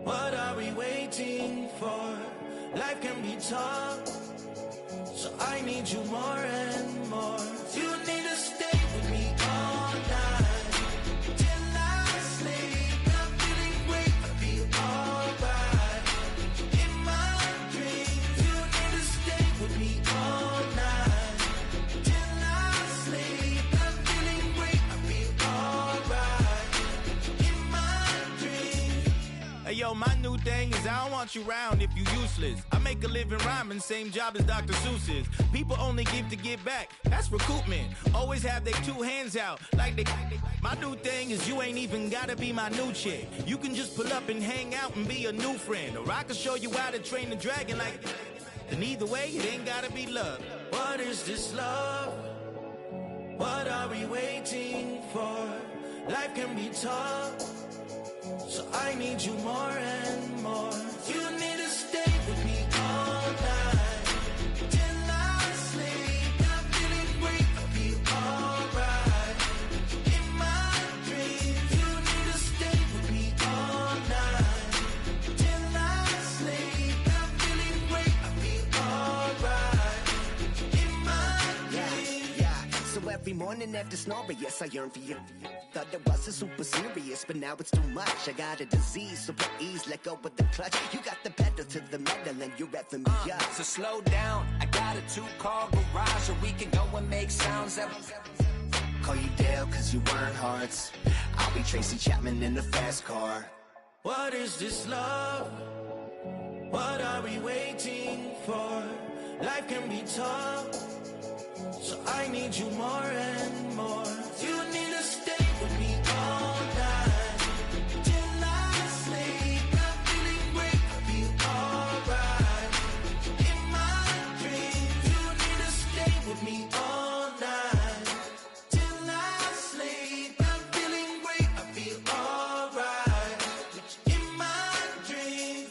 What are we waiting for? Life can be tough, so I need you more and more. You need to stay with me all night till I sleep. I'm feeling great, I feel alright. In my dreams, you need to stay with me all night till I sleep. I'm feeling great, I feel alright. In my dreams. Hey yo, my new thing is I don't want you around if you useless. I make a living rhyming, same job as Dr. Seuss's. People only give to get back, that's recoupment. Always have their two hands out, like they. My new thing is you ain't even gotta be my new chick. You can just pull up and hang out and be a new friend. Or I can show you how to train the dragon like. And either way, it ain't gotta be love. What is this love? What are we waiting for? Life can be tough, so I need you more and more. You need to stay with me all night till I sleep. I'm feeling great, I feel alright. In my dreams, you need to stay with me all night till I sleep. I'm feeling great, I feel alright. In my dreams. Yeah. So every morning after snoring, yes, I yearn for you. Thought it wasn't super serious, but now it's too much. I got a disease, so please let go with the clutch. You got the pedal to the metal and you're revving me up. So slow down, I got a 2-car garage, or we can go and make sounds that. Call you Dale, cause you weren't hearts. I'll be Tracy Chapman in the fast car. What is this love? What are we waiting for? Life can be tough, so I need you more and more. You need to stay with me all night till I sleep. I'm feeling great, I feel alright. In my dreams, you need to stay with me all night till I sleep. I'm feeling great, I feel alright. In my dreams.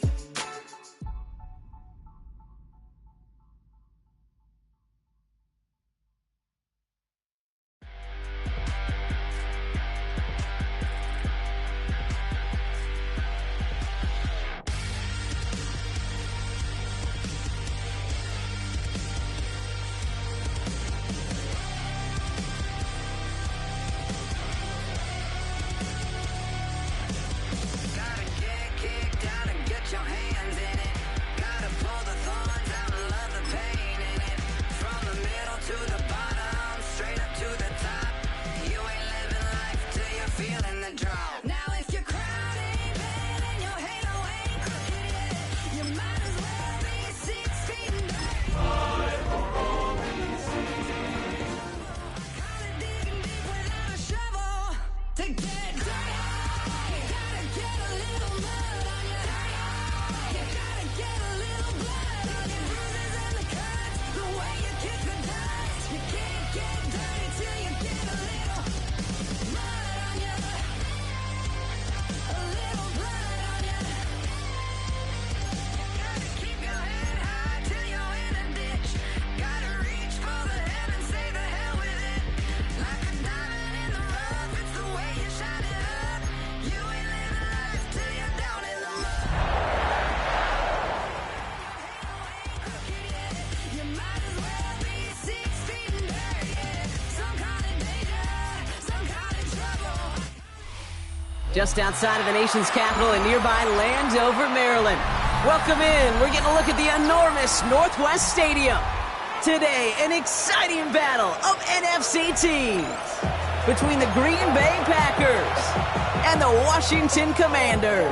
Gotta get kicked out and get your hands in it. Gotta pull the thorns out and love the pain in it. From the middle to the bottom, straight up to the top. You ain't living life till you're feeling the drop. Now if your crown ain't bad and your halo ain't crooked yet, you might as well be 6 feet in dirt. Kinda digging deep without a shovel to get dirty. You gotta get a little mud on you. You gotta get a little blood on your bruises and the cuts. The way you kick the dust. You can't get dirty till you get a little mud on you. A little blood on you. Gotta keep your head high till you're in a ditch. Gotta reach for the heavens, say the hell with it. Like a diamond in the rough, it's the way you shine it up. You ain't living life till you're down in the mud. You might as well be 6 feet in dirt, yeah. Some kind of danger, some kind of trouble. Just outside of the nation's capital in nearby Landover, Maryland. Welcome in. We're getting a look at the enormous Northwest Stadium. Today, an exciting battle of NFC teams between the Green Bay Packers and the Washington Commanders.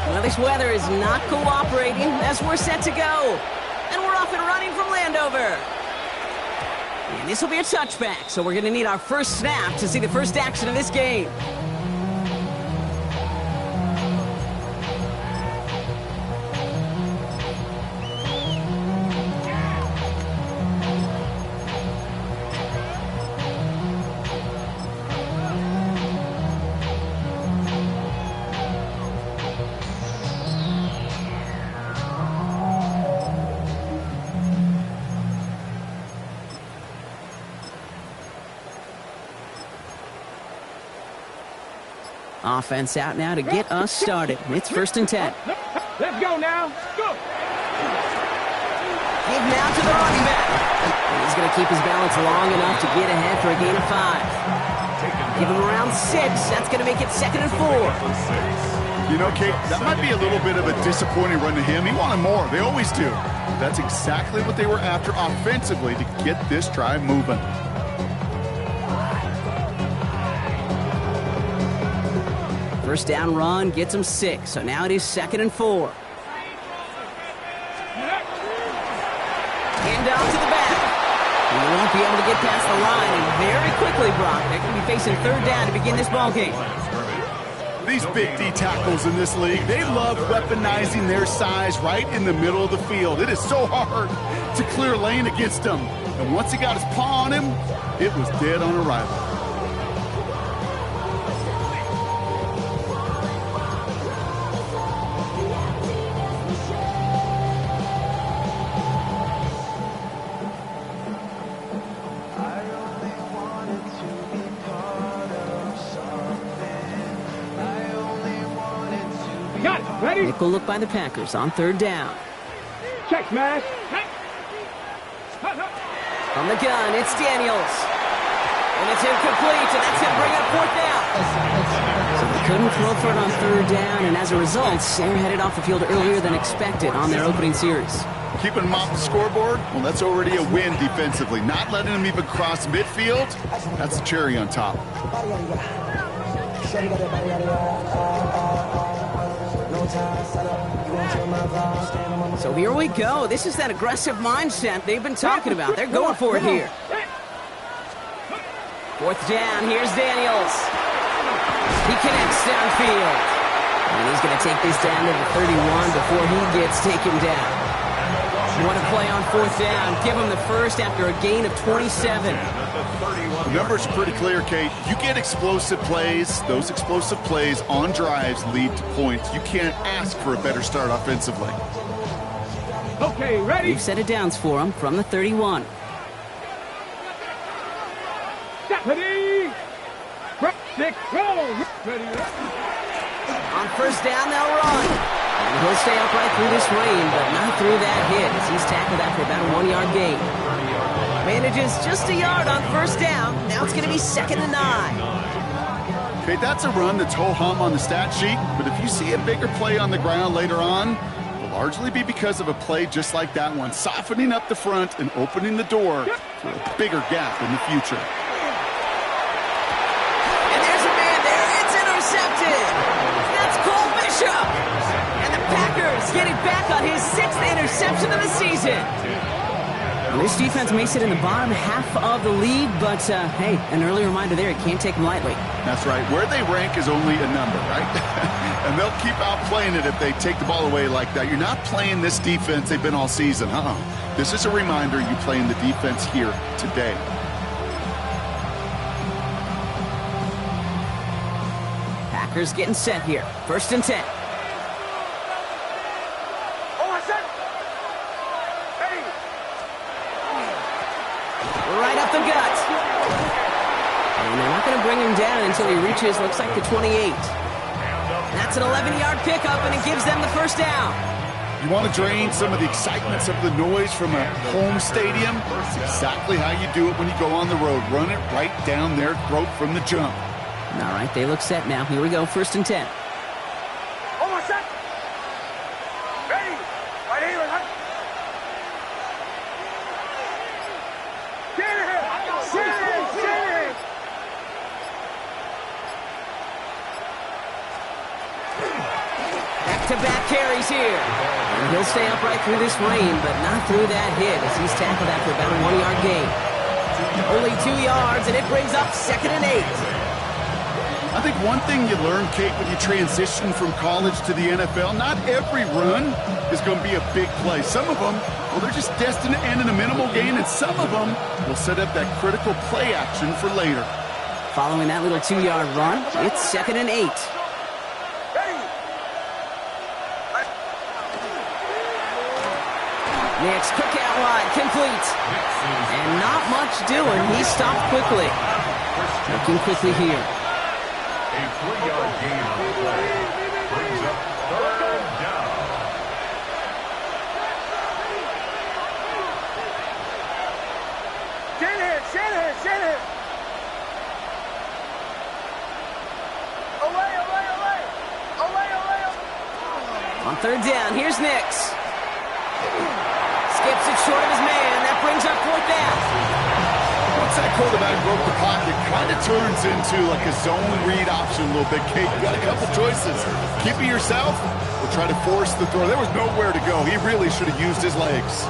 Well, this weather is not cooperating as we're set to go. And we're off and running from Landover. And this will be a touchback, so we're going to need our first snap to see the first action of this game. Offense out now to get us started. It's 1st and 10. Let's go now. Go. Give now to the running back. And he's going to keep his balance long enough to get ahead for a gain of 5. Give him around 6. That's going to make it 2nd and 4. You know, Kate, that might be a little bit of a disappointing run to him. He wanted more. They always do. That's exactly what they were after offensively to get this drive moving. First down run gets him 6. So now it is 2nd and 4. Hand off to the back. He won't be able to get past the line, and very quickly, Brock, they're going to be facing 3rd down to begin this ballgame. These big D tackles in this league, they love weaponizing their size right in the middle of the field. It is so hard to clear lane against them. And once he got his paw on him, it was dead on arrival. Ready? Nickel look by the Packers on 3rd down. Check, smash. From the gun, it's Daniels. And it's incomplete, and that's going to bring up 4th down. So they couldn't throw for it on 3rd down, and as a result, they're headed off the field earlier than expected on their opening series. Keeping them off the scoreboard, well, that's already a win defensively. Not letting them even cross midfield, that's the cherry on top. So here we go. This is that aggressive mindset they've been talking about. They're going for it here. 4th down. Here's Daniels. He connects downfield. And he's going to take this down to the 31 before he gets taken down. What a play on 4th down. Give him the first after a gain of 27. The numbers are pretty clear, Kate. You get explosive plays. Those explosive plays on drives lead to points. You can't ask for a better start offensively. Okay, ready? We've set it downs for him from the 31. Ready? 6, roll. Ready? On 1st down, they'll run. And he'll stay upright through this rain, but not through that hit as he's tackled after about a 1-yard gain. Manages just a yard on 1st down. Now it's going to be 2nd and 9. Okay, that's a run that's ho-hum on the stat sheet, but if you see a bigger play on the ground later on, it'll largely be because of a play just like that one, softening up the front and opening the door for a bigger gap in the future. And there's a man there. It's intercepted. That's Cole Bishop. And the Packers getting back on his 6th interception of the season. This defense may sit in the bottom half of the league, but, hey, an early reminder there, it can't take them lightly. That's right. Where they rank is only a number, right? And they'll keep outplaying it if they take the ball away like that. You're not playing this defense they've been all season. This is a reminder you playing the defense here today. Packers getting set here. 1st and 10. Right up the gut. And they're not going to bring him down until he reaches, looks like, the 28. That's an 11-yard pickup, and it gives them the 1st down. You want to drain some of the excitement, some of the noise from a home stadium? That's exactly how you do it when you go on the road. Run it right down their throat from the jump. All right, they look set now. Here we go, 1st and 10. Back-to-back carries here. And he'll stay upright through this rain, but not through that hit as he's tackled after about a 1-yard gain. Only 2 yards, and it brings up 2nd and 8. I think one thing you learn, Kate, when you transition from college to the NFL, not every run is going to be a big play. Some of them, well, they're just destined to end in a minimal gain, and some of them will set up that critical play action for later. Following that little 2-yard run, it's 2nd and 8. Next, quick out wide, complete. And not much doing. He stopped quickly. Looking quickly here. A 3-yard gain on the play. Brings up third down. Shanahan. Away. On third down, here's Nix. Skips it short of his man. That brings up fourth down. Once that quarterback broke the pocket, kind of turns into like a zone read option a little bit, Kate. You got a couple choices. Keep it yourself or try to force the throw. There was nowhere to go. He really should have used his legs.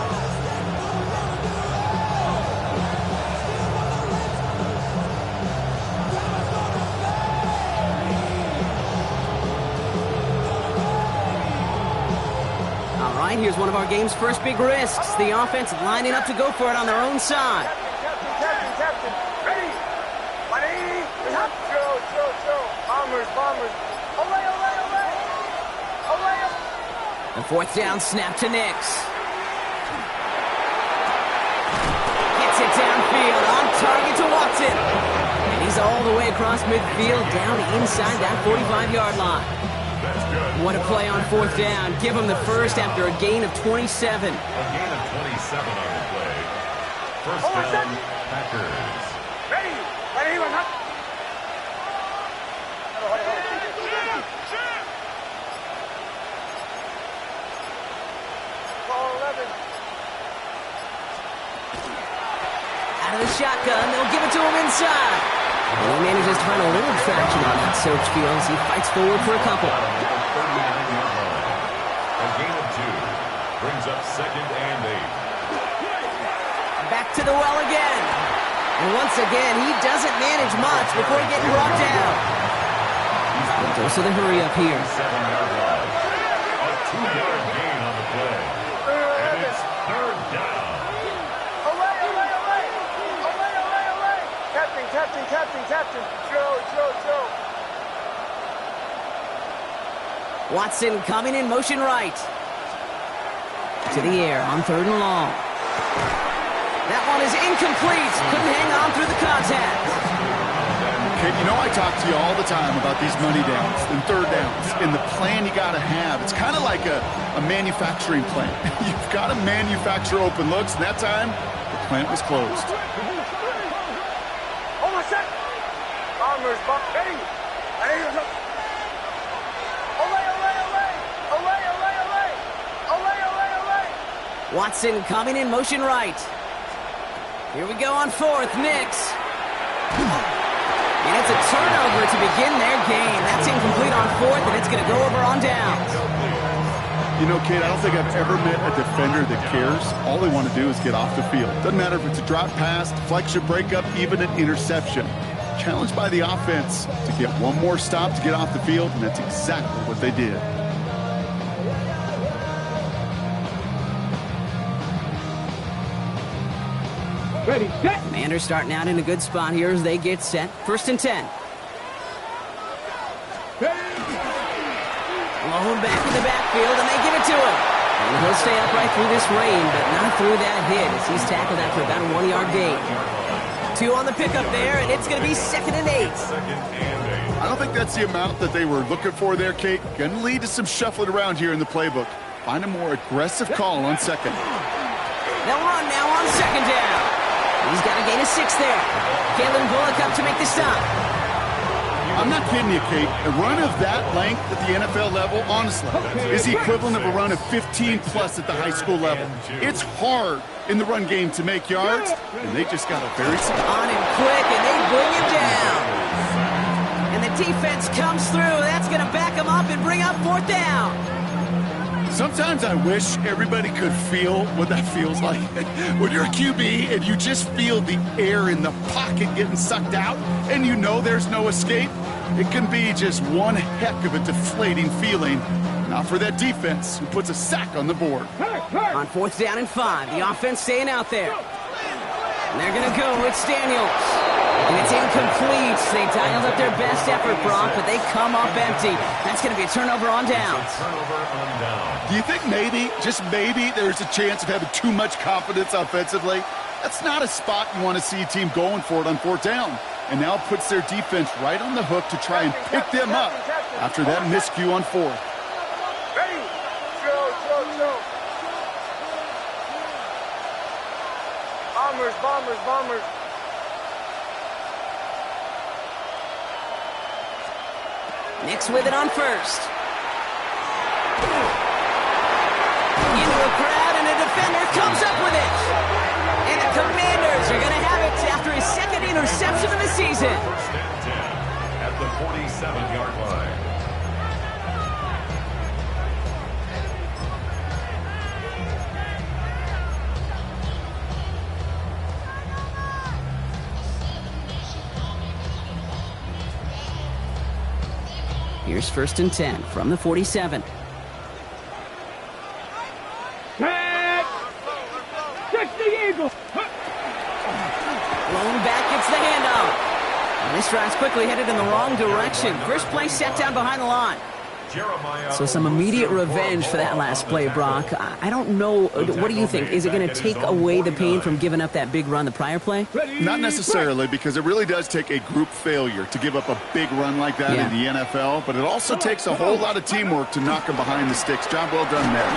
All right, here's one of our game's first big risks. The offense lining up to go for it on their own side. Captain. Ready. Throw. Bombers. Away. The fourth down snap to Nix. Gets it downfield, on target to Watson. And he's all the way across midfield, down inside that 45-yard line. That's good. What a play on fourth down. Give him the first after a gain of 27. A gain of 27 on the play. First down, Packers. Ready. Out of the shotgun, they'll give it to him inside. And he manages to find a little traction on that soaked field as he fights forward for a couple. A gain of 2 brings up 2nd and 8. Back to the well again. And once again, he doesn't manage much before getting brought down. Dose of the hurry up here. 7-yard line. A 2-yard gain on the play. And it's third down. Away. Captain. Throw. Watson coming in motion right. To the air on third and long. That one is incomplete. Couldn't hang on through the contact. Kate, you know I talk to you all the time about these money downs and third downs and the plan you got to have. It's kind of like a manufacturing plant. You've got to manufacture open looks, and that time, the plant was closed. Hold on a sec. Bombers. Ready. Away. Watson coming in motion right. Here we go on fourth. Nix. And it's a turnover to begin their game. That's incomplete on fourth, and it's going to go over on downs. You know, Kate, I don't think I've ever met a defender that cares. All they want to do is get off the field. Doesn't matter if it's a drop pass, deflection, breakup, even an interception. Challenged by the offense to get one more stop to get off the field, and that's exactly what they did. Ready, set. Commanders starting out in a good spot here as they get set. 1st and 10. Blown back in the backfield, and they give it to him. And he'll stay upright through this rain, but not through that hit as he's tackled after about a 1-yard gain. 2 on the pickup there, and it's going to be 2nd and 8. I don't think that's the amount that they were looking for there, Kate. Going to lead to some shuffling around here in the playbook. Find a more aggressive call on second. They'll run now on 2nd down. He's got a gain of 6 there. Kalen Bullock up to make the stop. I'm not kidding you, Kate. A run of that length at the NFL level, honestly, is the equivalent of a run of 15-plus at the high school level. It's hard in the run game to make yards, and they just got a very... On him quick, and they bring him down. And the defense comes through. That's going to back him up and bring up 4th down. Sometimes I wish everybody could feel what that feels like. When you're a QB and you just feel the air in the pocket getting sucked out and you know there's no escape, it can be just one heck of a deflating feeling. Not for that defense who puts a sack on the board. On 4th down and 5, the offense staying out there. And they're going to go with Daniels. And it's incomplete. They dialed up their best effort, Brock, but they come up empty. That's going to be a turnover on downs. Do you think maybe, just maybe, there's a chance of having too much confidence offensively? That's not a spot you want to see a team going for it on 4th down. and now puts their defense right on the hook to try and pick them up after that miscue on fourth. Ready? Chill. Bombers. Nix with it on first. Into a crowd, and a defender comes up with it. And the Commanders are going to have it after his second interception of the season. First and 10 at the 47-yard line. Here's first and 10 from the 47. Check the Eagle. Blown back, gets the handoff. And this drive's quickly headed in the wrong direction. First play set down behind the line. So some immediate revenge for that last play, Brock. I don't know. What do you think? Is it going to take away the pain from giving up that big run the prior play? Not necessarily, because it really does take a group failure to give up a big run like that in the NFL, but it also takes a whole lot of teamwork to knock him behind the sticks. Job well done there.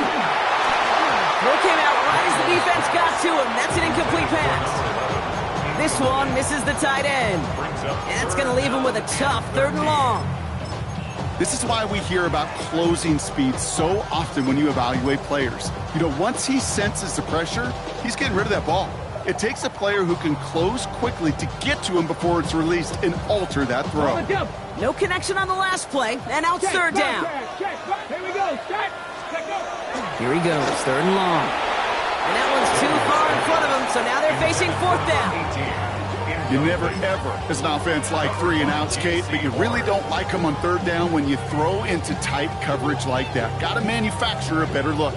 Throw came out right as the defense got to him. That's an incomplete pass. This one misses the tight end. And that's going to leave him with a tough 3rd and long. This is why we hear about closing speed so often when you evaluate players. You know, once he senses the pressure, he's getting rid of that ball. It takes a player who can close quickly to get to him before it's released and alter that throw. No connection on the last play, and now it's 3rd down. Here we go. Here he goes, 3rd and long. And that one's too far in front of him, so now they're facing 4th down. You never, ever, as an offense, like 3 and outs, Kate, but you really don't like them on 3rd down when you throw into tight coverage like that. Got to manufacture a better look.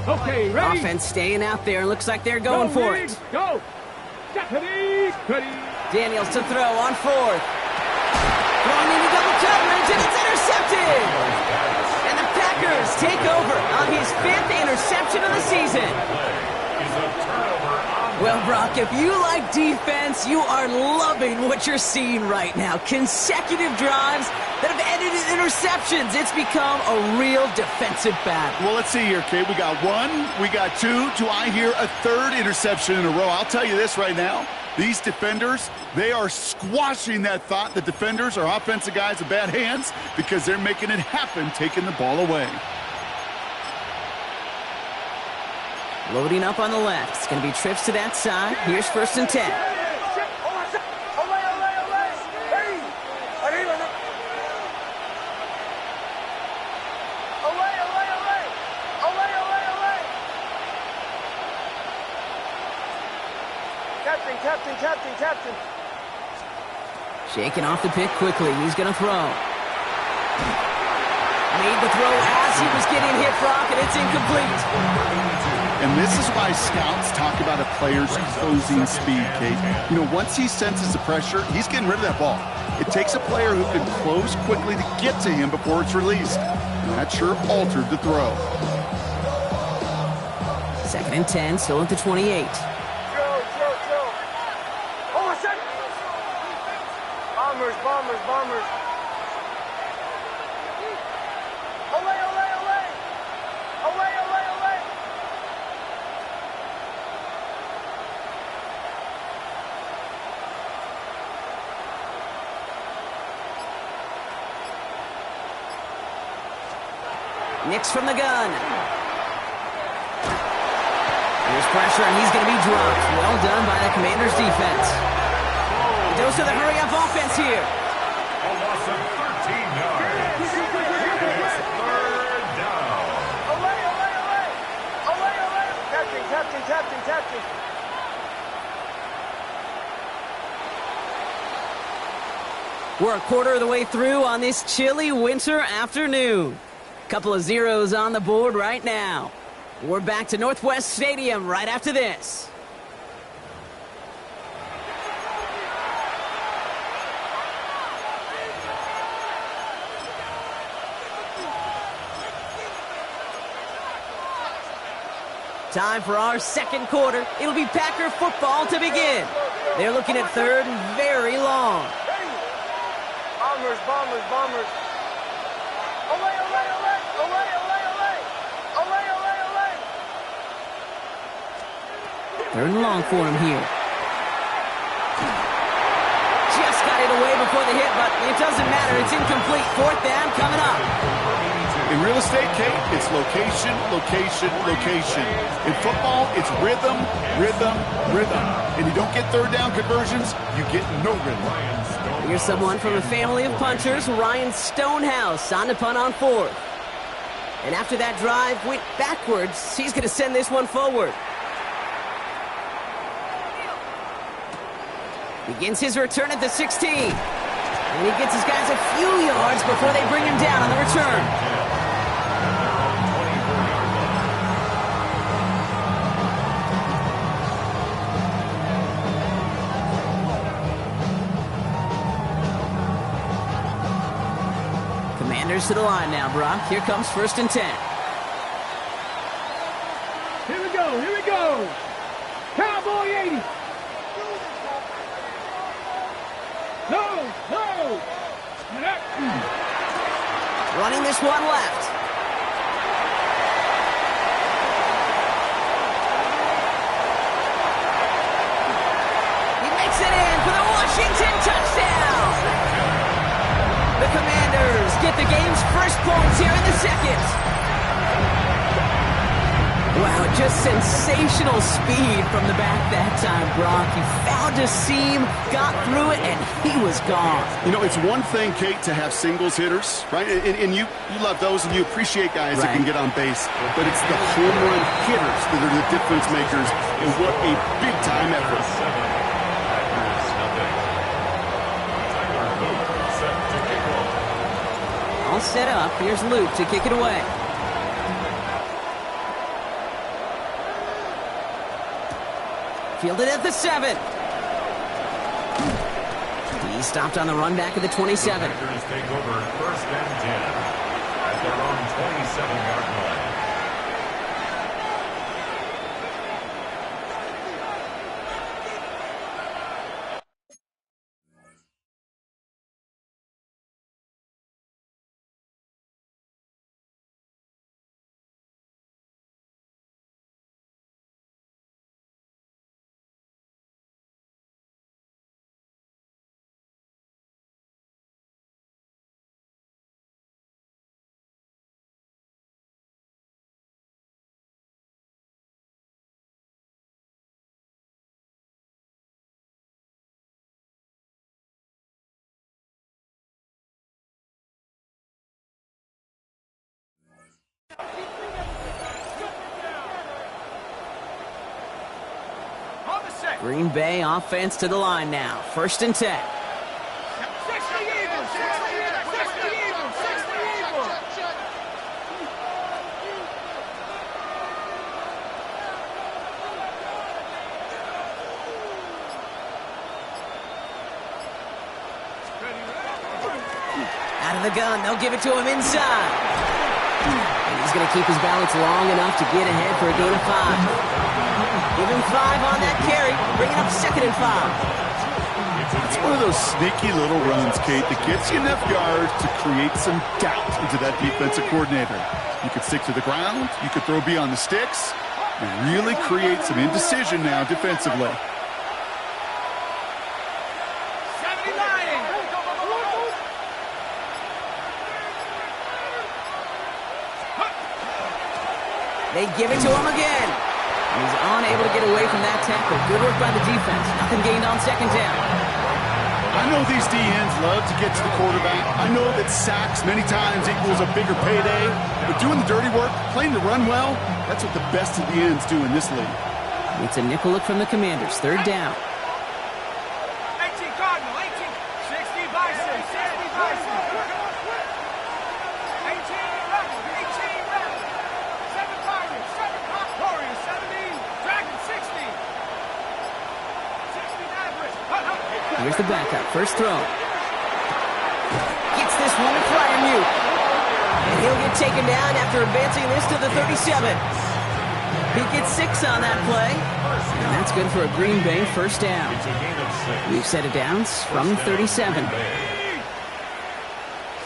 Okay, ready? Offense staying out there. Looks like they're going for it. Go. Ready. Daniels to throw on 4th. Throwing into double coverage, and it's intercepted. And the Packers take over on his 5th interception of the season. Well, Brock, if you like defense, you are loving what you're seeing right now. Consecutive drives that have ended in interceptions. It's become a real defensive battle. Well, let's see here, Kate. We got 1, we got 2. Do I hear a 3rd interception in a row? I'll tell you this right now. These defenders, they are squashing that thought. The defenders are offensive guys with bad hands because they're making it happen, taking the ball away. Loading up on the left. It's going to be trips to that side. Here's first and 10. Captain. Shaking off the pick quickly. He's going to throw. Made the throw as he was getting hit, Brock, and it's incomplete. And this is why scouts talk about a player's closing speed, Kate. You know, once he senses the pressure, he's getting rid of that ball. It takes a player who can close quickly to get to him before it's released. And that sure altered the throw. 2nd and 10, still at the 28. Hold on a second. Bombers. Nix from the gun. Here's pressure, and he's going to be dropped. Well done by the Commanders' defense. Goes to the hurry-up offense here. A loss of 13 yards. It's 3rd down. Captain. We're a quarter of the way through on this chilly winter afternoon. Couple of zeros on the board right now. We're back to Northwest Stadium right after this. Time for our second quarter. It'll be Packer football to begin. They're looking at third and very long. Bombers, bombers, bombers. Away, away, away, away, away, away. Away, away, away. Third and long for him here. Just got it away before the hit, but it doesn't matter. It's incomplete. Fourth down coming up. In real estate, Kate, it's location, location, location. In football, it's rhythm, rhythm, rhythm. And you don't get third down conversions, you get no rhythm. Here's someone from a family of punchers, Ryan Stonehouse, on to punt on fourth. And after that drive went backwards, he's going to send this one forward. Begins his return at the 16. And he gets his guys a few yards before they bring him down on the return. Commanders to the line now, Brock. Here comes 1st and 10. Here we go, here we go. Cowboy 80. No, no. Running this one left. He makes it in for the Washington touchdown. The Commanders get the game's first points here in the second. Wow, just sensational speed from the back that time, Brock. He found a seam, got through it, and he was gone. You know, it's one thing, Kate, to have singles hitters, right? And you love those, and you appreciate guys that can get on base. But it's the home run hitters that are the difference makers, and what a big-time effort. All set up. Here's Luke to kick it away. Fielded at the 7. He stopped on the run back of the 27. The Packers take over 1st and 10 at their own 27-yard line. Green Bay offense to the line now. 1st and 10. Out of the gun, they'll give it to him inside. And he's going to keep his balance long enough to get ahead for a gain of 5. Give him 5 on that carry, bringing up 2nd and 5. It's one of those sneaky little runs, Kate, that gets you enough yards to create some doubt into that defensive coordinator. You could stick to the ground, you could throw beyond the sticks, and really create some indecision now defensively. They give it to him again. He's unable to get away from that tackle. Good work by the defense. Nothing gained on 2nd down. I know these DNs love to get to the quarterback. I know that sacks many times equals a bigger payday. But doing the dirty work, playing the run well, that's what the best of the ends do in this league. It's a nickel look from the Commanders. 3rd down. 18 Cardinal, 18. 60 Bison, 60 Bison. 18 Rebel, 18 Rebel. 7 Tigers, 7 Hawk Warriors, 17 Dragon, 60. 60 Mavericks. Here's the backup. First throw. Gets this one to Fryermuth. And he'll get taken down after advancing this to the 37. He gets 6 on that play. And that's good for a Green Bay first down. It's a gain of 6. We've set it down from 37.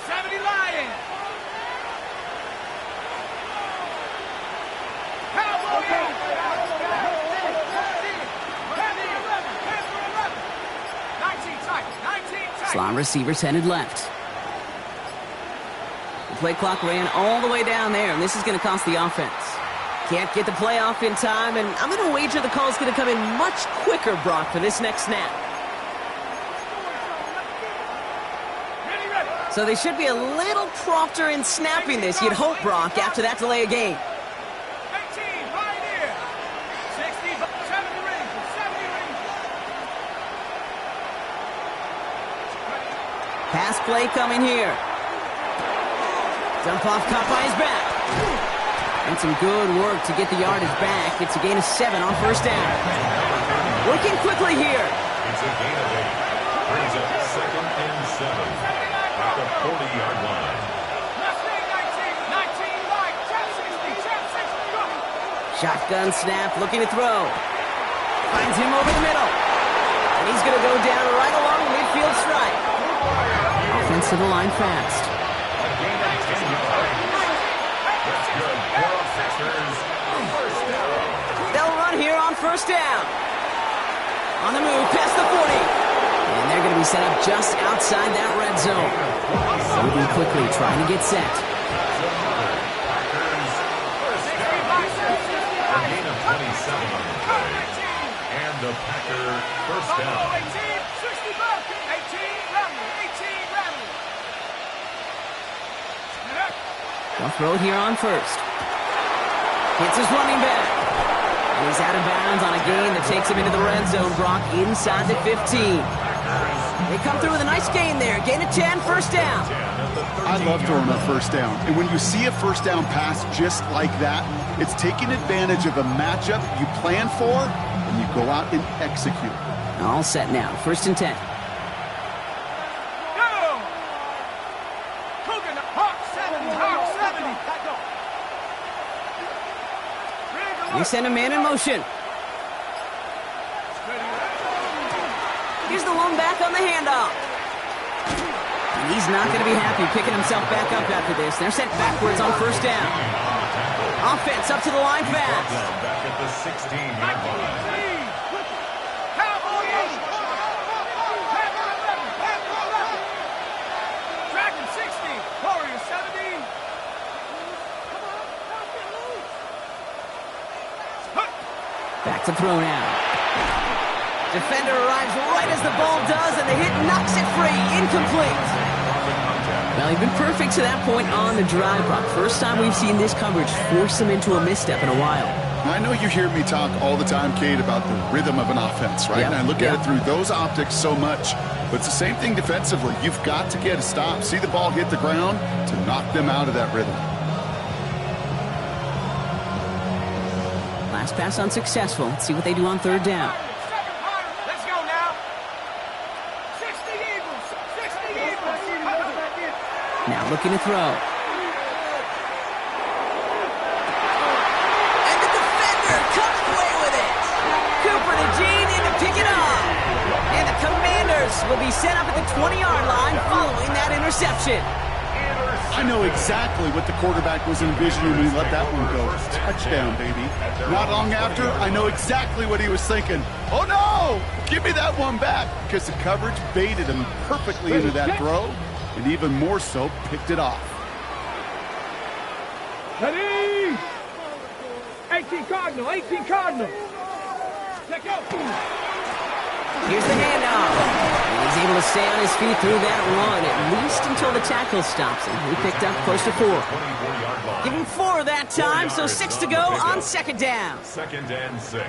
70 Lions. Slot receivers headed left. The play clock ran all the way down there, and this is going to cost the offense. Can't get the play off in time, and I'm going to wager the call's going to come in much quicker, Brock, for this next snap. So they should be a little prompter in snapping this, you'd hope, Brock, after that delay of game. 18, right here. 60, 70 rings, 70 rings. Pass play coming here. Dump off caught by his back. And some good work to get the yardage back. It's a gain of 7 on first down. Working quickly here. It's a gain of 8. Brings up 2nd and 7 at the 40-yard line. Shotgun snap, looking to throw. Finds him over the middle. And he's going to go down right along the midfield stripe. Offense to the line fast. A gain of 10 yards. That's good for the Packers. First down. They'll run here on first down. On the move, past the 40. And they're going to be set up just outside that red zone. Moving quickly, trying to get set. Packers first down. A gain of 27 on the play. And the Packer first down. 18, They'll throw it here on first. Hits his running back. And he's out of bounds on a gain that takes him into the red zone, Brock, inside the 15. They come through with a nice gain there. Gain of 10, first down. I love throwing a first down. And when you see a first down pass just like that, it's taking advantage of a matchup you plan for, and you go out and execute. All set now. First and 10. They send a man in motion. Here's the lone back on the handoff. And he's not going to be happy picking himself back up after this. They're sent backwards on first down. Offense up to the line fast. Back at the 16-yard line. Dragon 60, Warrior 70. Back to throw now. Defender arrives right as the ball does, and the hit knocks it free. Incomplete. Well, he's been perfect to that point on the drive, Brock. First time we've seen this coverage force him into a misstep in a while. I know you hear me talk all the time, Kate, about the rhythm of an offense, right? Yep. And I look at it through those optics so much. But it's the same thing defensively. You've got to get a stop, see the ball hit the ground to knock them out of that rhythm. Last pass unsuccessful. Let's see what they do on third down. Let's go now. 60 Eagles. 60 Eagles. Now looking to throw. And the defender comes away with it. Cooper to Gene in to pick it up. And the Commanders will be set up at the 20-yard line following that interception. I know exactly what the quarterback was envisioning when he let that one go. Touchdown, baby. Not long after, I know exactly what he was thinking. Oh, no! Give me that one back! Because the coverage baited him perfectly into that throw, and even more so, picked it off. Ready? 18 Cardinal, 18 Cardinal. Check out. Here's the handoff. And he's able to stay on his feet through that run, at least until the tackle stops him. He picked up close to 4. Give him 4 that time, so 6 to go on second down. 2nd and 6.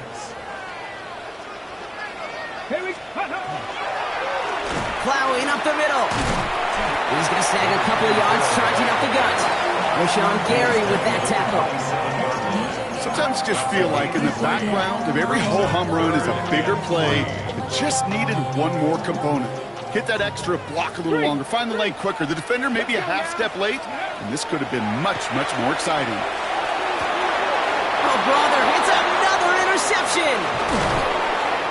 Here we go. Plowing up the middle. He's going to snag a couple of yards, charging up the gut. Rashawn Gary with that tackle. Sometimes you just feel like in the background of every ho-hum run is a bigger play that just needed one more component. Hit that extra block a little longer, find the lane quicker. The defender maybe a half step late, and this could have been much, much more exciting. Oh, brother, it's a interception.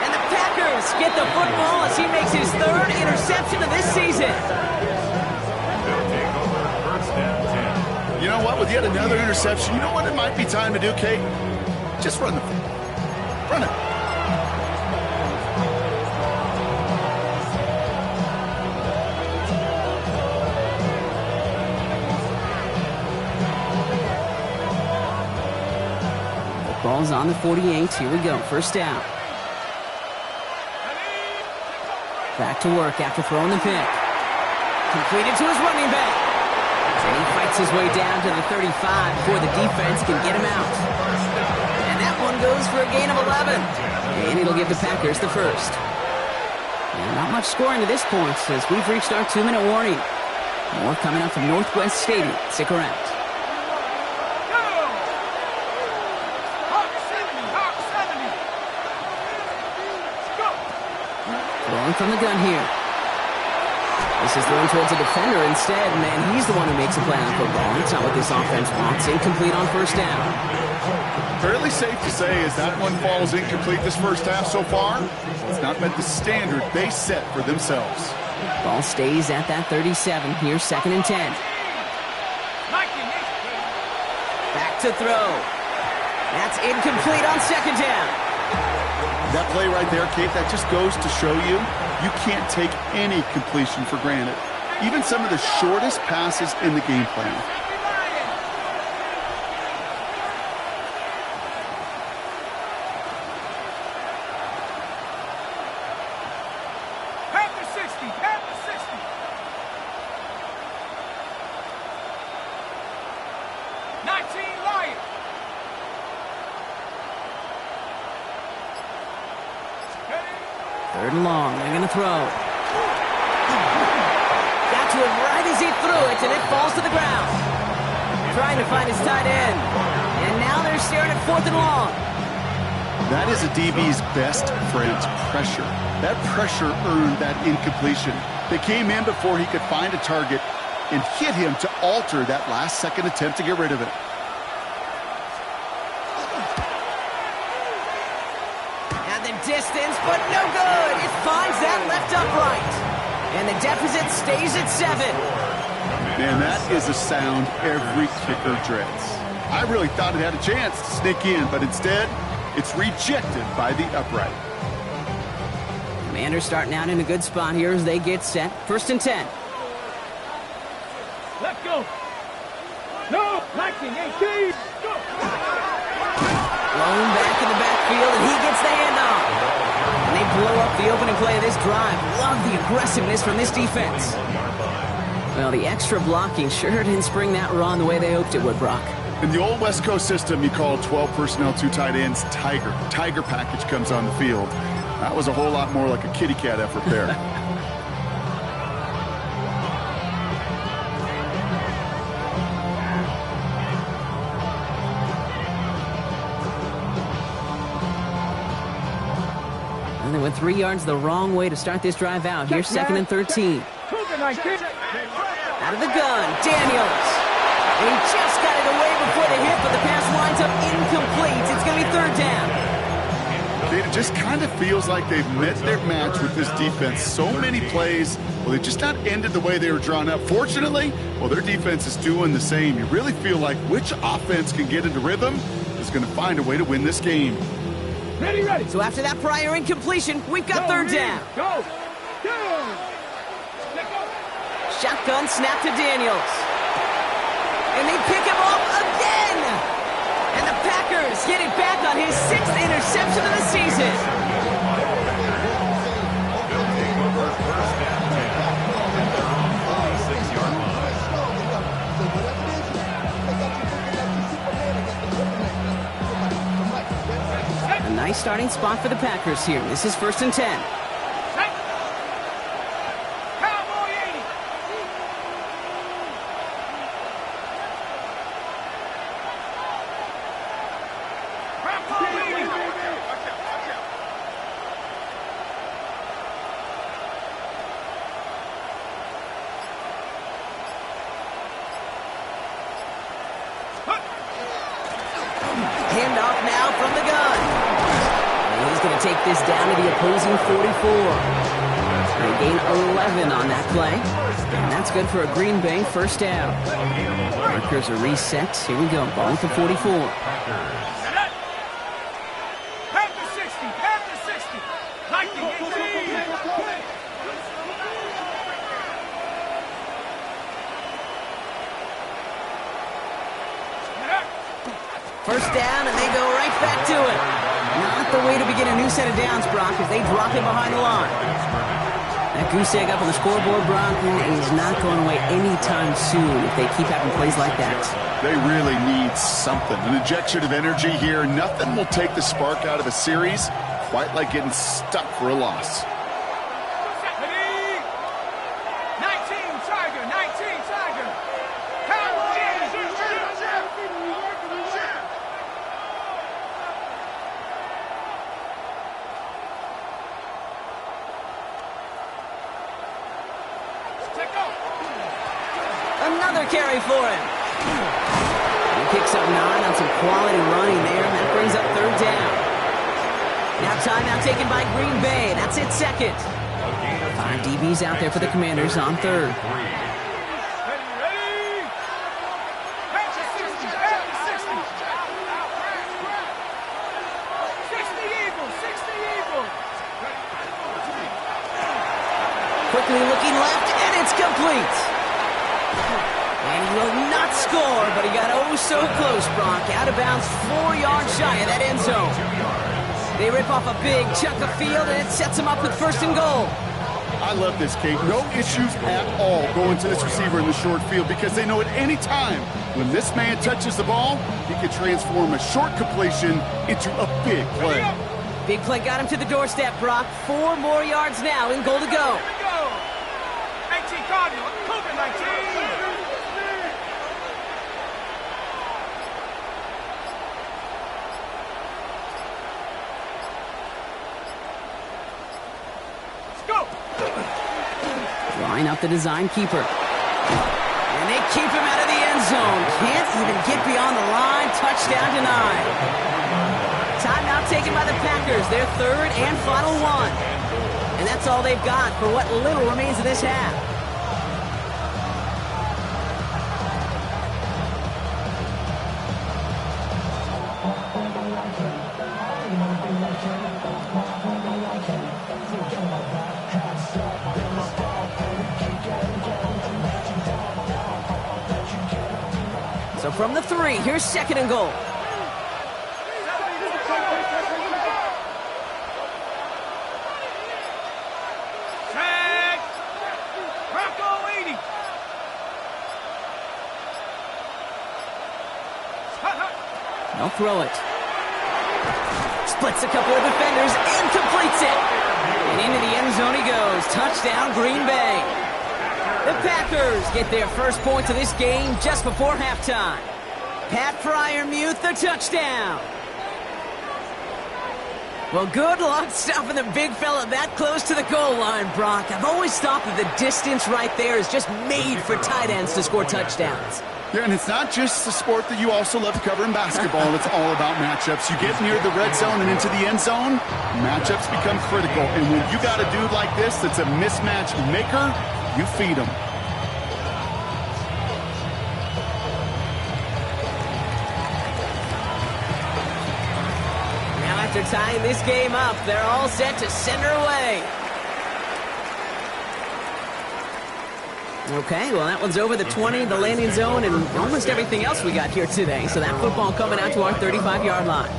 And the Packers get the football as he makes his third interception of this season. They'll take over first and 10. You know what? With yet another interception, you know what it might be time to do, Kate? Just run the run it. Ball's on the 48. Here we go. First down. Back to work after throwing the pick. Completed to his running back. And he fights his way down to the 35 before the defense can get him out. And that one goes for a gain of 11. And it'll give the Packers the first. And not much scoring to this point as we've reached our 2-minute warning. More coming up from Northwest Stadium. Stick around. Throwing from the gun here. This is thrown towards a defender instead, and he's the one who makes a play on the football. That's not what this offense wants. Incomplete on first down. Fairly safe to say as that one falls incomplete this first half so far, it's not met the standard they set for themselves. Ball stays at that 37. Here's 2nd and 10. Back to throw. That's incomplete on 2nd down. That play right there, Kate, that just goes to show you can't take any completion for granted. Even some of the shortest passes in the game plan. Third and long. They're going to throw. Got to him right as he threw it, and it falls to the ground. Trying to find his tight end. And now they're staring at 4th and long. That is a DB's best friend, pressure. That pressure earned that incompletion. They came in before he could find a target and hit him to alter that last-second attempt to get rid of it. Distance, but no good. It finds that left upright. And the deficit stays at 7. Man, that is a sound every kicker dreads. I really thought it had a chance to sneak in, but instead, it's rejected by the upright. Commanders starting out in a good spot here as they get set. 1st and 10. Let's go. No, 19, 18. Go. Blown back in the backfield, and he gets the handoff. And they blow up the opening play of this drive. Love the aggressiveness from this defense. Well, the extra blocking sure didn't spring that run the way they hoped it would, Brock. In the old West Coast system, you call 12 personnel, 2 tight ends, Tiger. Tiger package comes on the field. That was a whole lot more like a kitty cat effort there. And they went 3 yards the wrong way to start this drive out. Here's 2nd and 13. Out of the gun, Daniels. And he just got it away before the hit, but the pass winds up incomplete. It's going to be 3rd down. It just kind of feels like they've met their match with this defense. So many plays, well, they just not ended the way they were drawn up. Fortunately, well, their defense is doing the same. You really feel like which offense can get into rhythm is going to find a way to win this game. Ready, ready. So after that prior incompletion, we've got 3rd down. Go. Shotgun snap to Daniels. And they pick him off again. And the Packers get it back on his 6th interception of the season. They'll take over first and 10 from the 46-yard line. A nice starting spot for the Packers here. This is 1st and 10. Handoff now from the gun. take this down to the opposing 44. They gain 11 on that play. And that's good for a Green Bay first down. Markers are reset. Here we go. Ball at the 44. First down, and they go right back to it. Not the way to begin a new set of downs, Brock, as they drop it behind the line. That goose egg up on the scoreboard, Brock, is not going away anytime soon if they keep having plays like that. They really need something. An injection of energy here. Nothing will take the spark out of a series quite like getting stuck for a loss. Another carry for him. He picks up 9 on some quality running there, and that brings up third down. Now timeout taken by Green Bay. That's it, second. 5 DBs out there for the Commanders on third. Quickly looking left, and it's complete. And he will not score, but he got oh so close, Brock. Out of bounds, 4 yards shy of that end zone. They rip off a big chunk of field, and it sets him up with first and goal. I love this, Kate. No issues at all going to this receiver in the short field because they know at any time when this man touches the ball, he can transform a short completion into a big play. Big play got him to the doorstep, Brock. 4 more yards now in goal to go. 18 Cardinal, Cougar 19. Line up the design keeper. And they keep him out of the end zone. Can't even get beyond the line. Touchdown denied. Timeout taken by the Packers. Their third and final one. And that's all they've got for what little remains of this half. So from the 3, here's second and goal. Tag! Bronco 80! They'll throw it. Splits a couple of defenders and completes it. And into the end zone he goes. Touchdown, Green Bay. The Packers get their first points of this game just before halftime. Pat Fryermuth, the touchdown. Well, good luck stopping the big fella that close to the goal line, Brock. I've always thought that the distance right there is just made for tight ends to score touchdowns. Yeah, and it's not just the sport that you also love to cover in basketball. It's all about matchups. You get near the red zone and into the end zone, matchups become critical. And when you got a dude like this that's a mismatch maker, you feed him. Now after tying this game up, they're all set to send her away. Okay, well, that one's over the 20, the landing zone, and almost everything else we got here today. So that football coming out to our 35-yard line.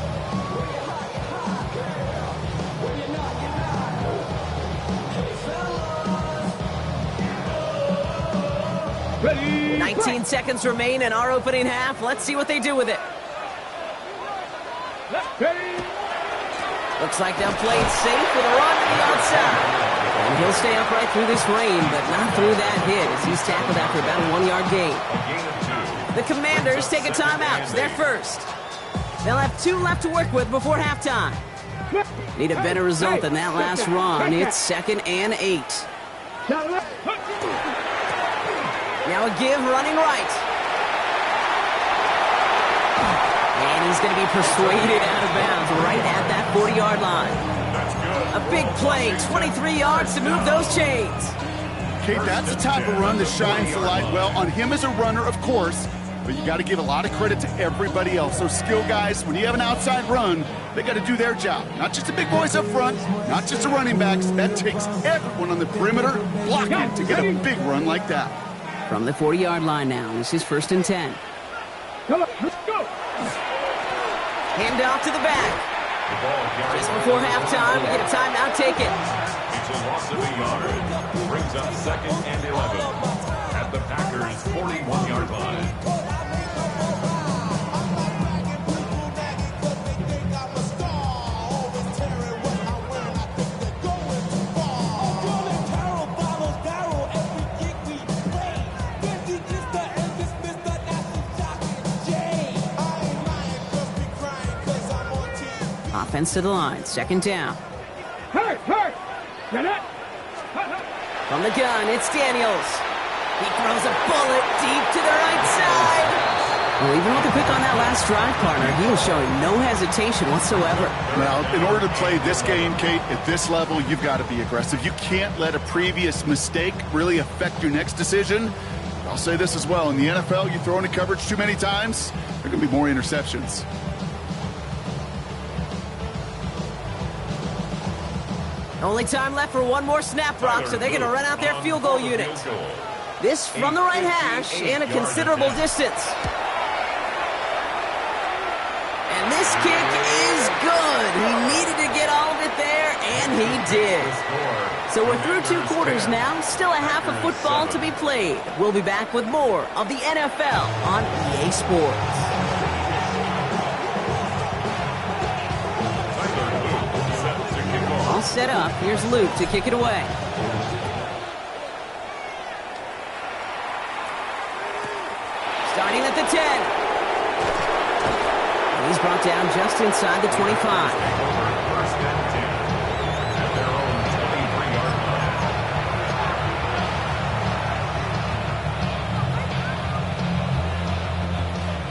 Ready, 19 seconds remain in our opening half. Let's see what they do with it. Ready. Looks like they'll play it safe with a run to the outside. And he'll stay upright through this rain, but not through that hit as he's tackled after about a 1-yard gain. The Commanders take a timeout. They're first. They'll have 2 left to work with before halftime. Need a better result than that last run. It's 2nd and 8. Now a give running right. And he's going to be persuaded out of bounds right at that 40-yard line. big play. 23 yards to move those chains. Kate, that's the type of run that shines the light well on him as a runner, of course, but you got to give a lot of credit to everybody else. Those skill guys, when you have an outside run, they got to do their job. Not just the big boys up front, not just the running backs. That takes everyone on the perimeter blocking to get a big run like that. From the 40-yard line now, this is 1st and 10. Come on, let's go. Hand off to the back. Just before halftime, we get a timeout, take it. It's a loss of a yard. Brings up 2nd and 11 at the Packers' 41-yard line. Offense to the line, 2nd down. Hurt. Get it. From the gun, it's Daniels. He throws a bullet deep to the right side. Well, even with the pick on that last drive, partner, he was showing no hesitation whatsoever. Now, in order to play this game, Kate, at this level, you've got to be aggressive. You can't let a previous mistake really affect your next decision. I'll say this as well. In the NFL, you throw into coverage too many times, there are going to be more interceptions. Only time left for one more snap, Brock, so they're going to run out their field goal unit. This from the right hash and a considerable distance. And this kick is good. He needed to get all of it there, and he did. So we're through 2 quarters now, still a half of football to be played. We'll be back with more of the NFL on EA Sports. All set up. Here's Luke to kick it away. Starting at the 10. And he's brought down just inside the 25.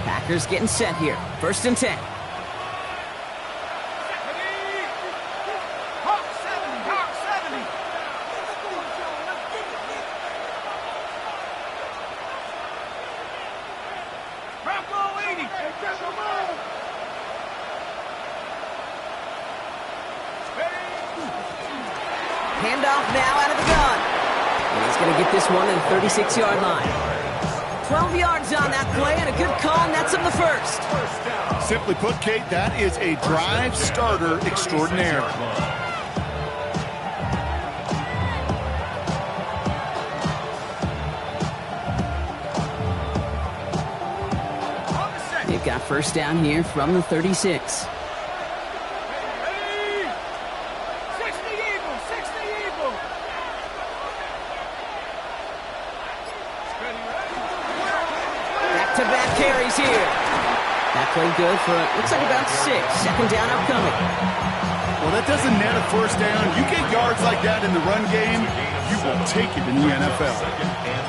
Packers getting set here. 1st and 10. Handoff now out of the gun. And he's going to get this one to the 36-yard line. 12 yards on that play, and a good call nets him the first. Simply put, Kate, that is a drive starter extraordinaire. They've got 1st down here from the 36. Back-to-back carries here. That played good for, looks like about 6. 2nd down upcoming. Well, that doesn't net a 1st down. You get yards like that in the run game, you will take it in the NFL. 2nd and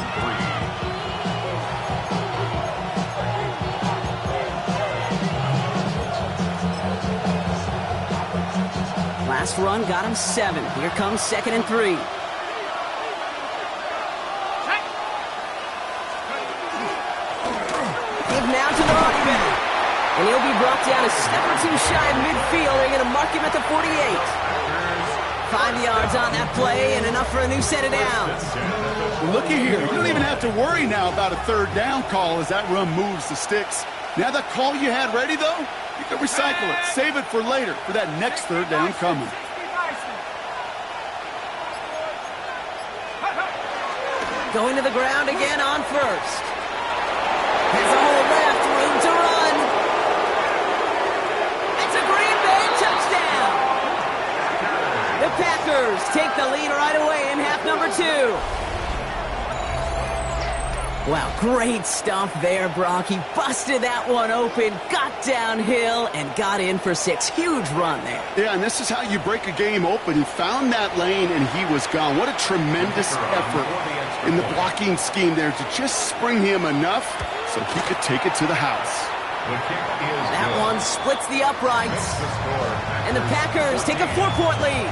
3. Last run got him 7. Here comes 2nd and 3. Give now to the running back. And he'll be brought down a step or 2 shy of midfield. They're going to mark him at the 48. 5 yards on that play and enough for a new set of downs. Looky here. You don't even have to worry now about a 3rd down call as that run moves the sticks. Now that call you had ready, though, you can recycle it. Save it for later for that next 3rd down coming. Going to the ground again on 1st. There's a hole left, room to run. It's a Green Bay touchdown. The Packers take the lead right away in half number 2. Wow, great stuff there, Brock. He busted that one open, got downhill, and got in for 6. Huge run there. Yeah, and this is how you break a game open. He found that lane, and he was gone. What a tremendous effort in the blocking scheme there to just spring him enough so he could take it to the house. That one splits the uprights. And the Packers take a 4-point lead.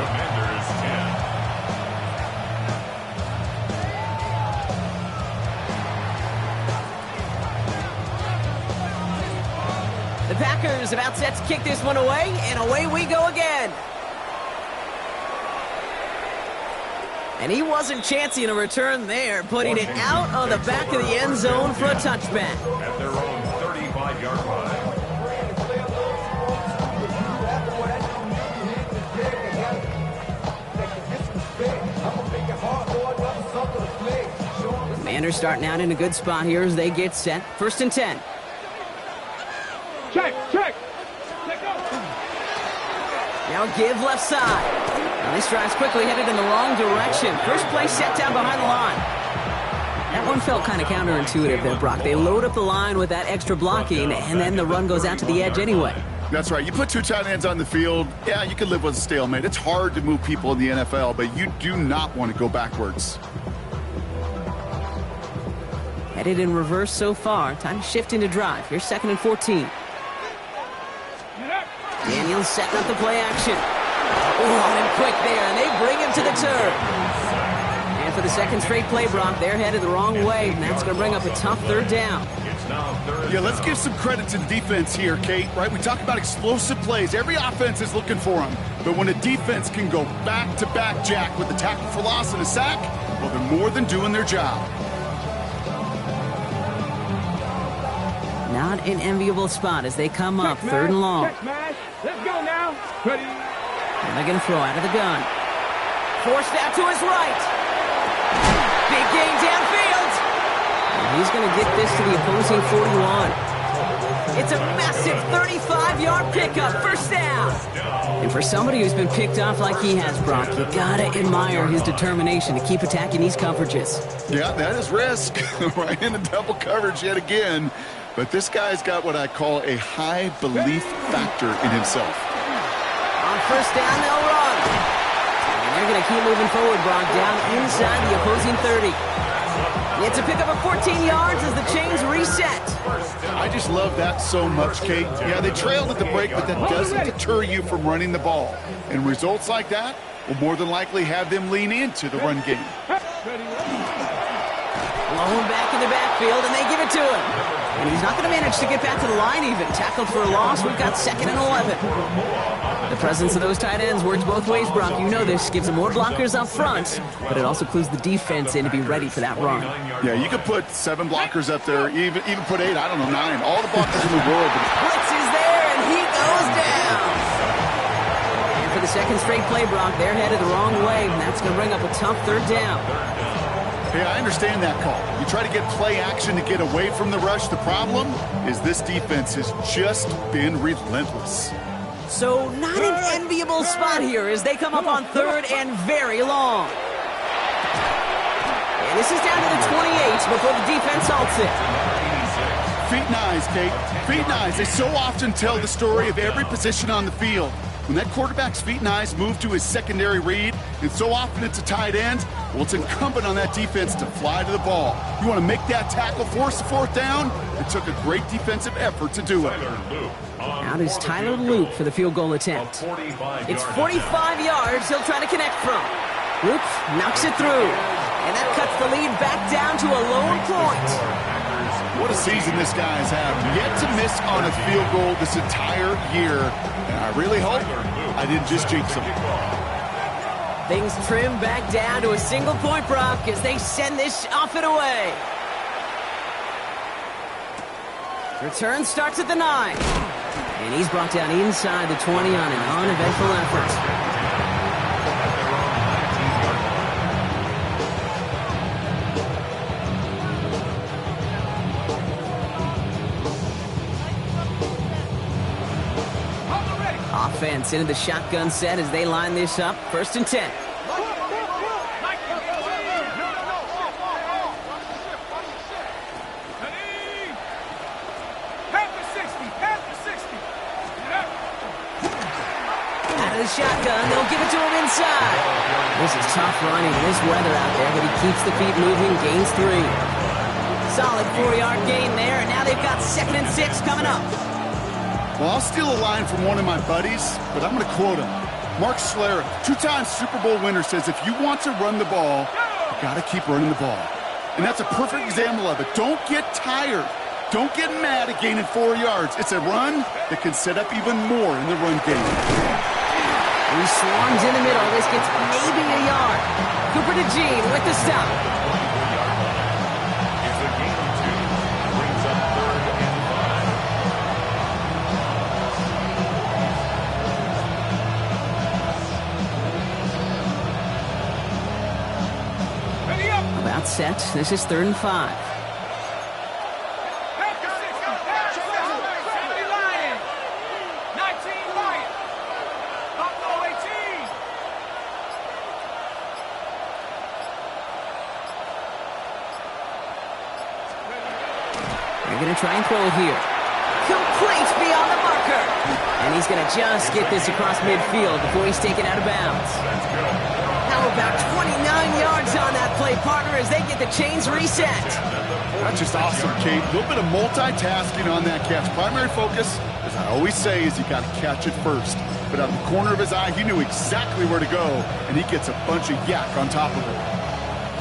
Packers about set to kick this one away, and away we go again. And he wasn't chancing a return there, putting it out on the back of the end zone for a touchback. At their own 35-yard line. Commanders starting out in a good spot here as they get set. 1st and 10. Check. Now give left side. And this drive's quickly headed in the wrong direction. First play set down behind the line. That one felt kind of counterintuitive there, Brock. They load up the line with that extra blocking, and then the run goes out to the edge anyway. That's right. You put 2 tight ends on the field, yeah, you can live with a stalemate. It's hard to move people in the NFL, but you do not want to go backwards. Headed in reverse so far. Time to shift into drive. Here's 2nd and 14. Daniels setting up the play action. Oh, on him quick there, and they bring him to the turf. And for the second straight play, Brock, they're headed the wrong way, and that's going to bring up a tough 3rd down. Yeah, let's give some credit to the defense here, Kate, right? We talk about explosive plays. Every offense is looking for them. But when a defense can go back-to-back jack with a tackle for loss and a sack, well, they're more than doing their job. Not an enviable spot as they come up, 3rd and long. Let's go now. Ready. And they're going to throw out of the gun. Forced out to his right. Big gain downfield. And he's going to get this to the opposing 41. It's a massive 35-yard pickup, 1st down. And for somebody who's been picked off like he has, Brock, you got to admire his determination to keep attacking these coverages. Yeah, that is risk. Right in the double coverage yet again. But this guy's got what I call a high belief factor in himself. On 1st down, they'll run. And they're going to keep moving forward, Brock, down inside the opposing 30. It's a pickup of 14 yards as the chains reset. I just love that so much, Kate. Yeah, they trailed at the break, but that doesn't deter you from running the ball. And results like that will more than likely have them lean into the run game. Blown back in the backfield, and they give it to him. And he's not going to manage to get back to the line even. Tackled for a loss. We've got 2nd and 11. The presence of those tight ends works both ways, Brock. You know this. Gives them more blockers up front, but it also clues the defense in to be ready for that run. Yeah, you could put 7 blockers up there, even put 8, I don't know, 9. All the blockers in the world. Blitz is there, and he goes down. And for the second straight play, Brock, they're headed the wrong way, and that's going to bring up a tough 3rd down. Yeah, I understand that call. You try to get play action to get away from the rush. The problem is this defense has just been relentless. So not an enviable spot here as they come up on 3rd and very long. And this is down to the 28 before the defense halts it. Feet and eyes, Kate. Feet and eyes. They so often tell the story of every position on the field. When that quarterback's feet and eyes move to his secondary read, and so often it's a tight end, well, it's incumbent on that defense to fly to the ball. You want to make that tackle, force the 4th down? It took a great defensive effort to do it. Out is Tyler Luke for the field goal attempt. It's 45 yards he'll try to connect from. Luke knocks it through, and that cuts the lead back down to a lone point. What a season this guy's had. Yet to miss on a field goal this entire year. And I really hope I didn't just jinx him. Things trim back down to a single point, Brock, as they send this off and away. Return starts at the 9. And he's brought down inside the 20 on an uneventful effort. Offense into the shotgun set as they line this up. 1st and 10. Out of the shotgun, they'll give it to him inside. This is tough running, this weather out there, but he keeps the feet moving, gains 3. Solid 4-yard gain there, and now they've got 2nd and 6 coming up. Well, I'll steal a line from one of my buddies, but I'm going to quote him. Mark Schlereth, 2-time Super Bowl winner, says if you want to run the ball, you got to keep running the ball. And that's a perfect example of it. Don't get tired. don't get mad at gaining 4 yards. It's a run that can set up even more in the run game. He swarms in the middle. This gets maybe a yard. Cooper to Jean with the stop. It's a gain of 2. Brings up 3rd and 5. Ready up. About set. This is 3rd and 5. They're going to try and throw it here. Complete beyond the marker. And he's going to just get this across midfield before he's taken out of bounds. How about 29 yards on that play, partner, as they get the chains reset. That's just awesome, Kate. A little bit of multitasking on that catch. Primary focus, as I always say, is you got to catch it first. But out of the corner of his eye, he knew exactly where to go, and he gets a bunch of yak on top of it.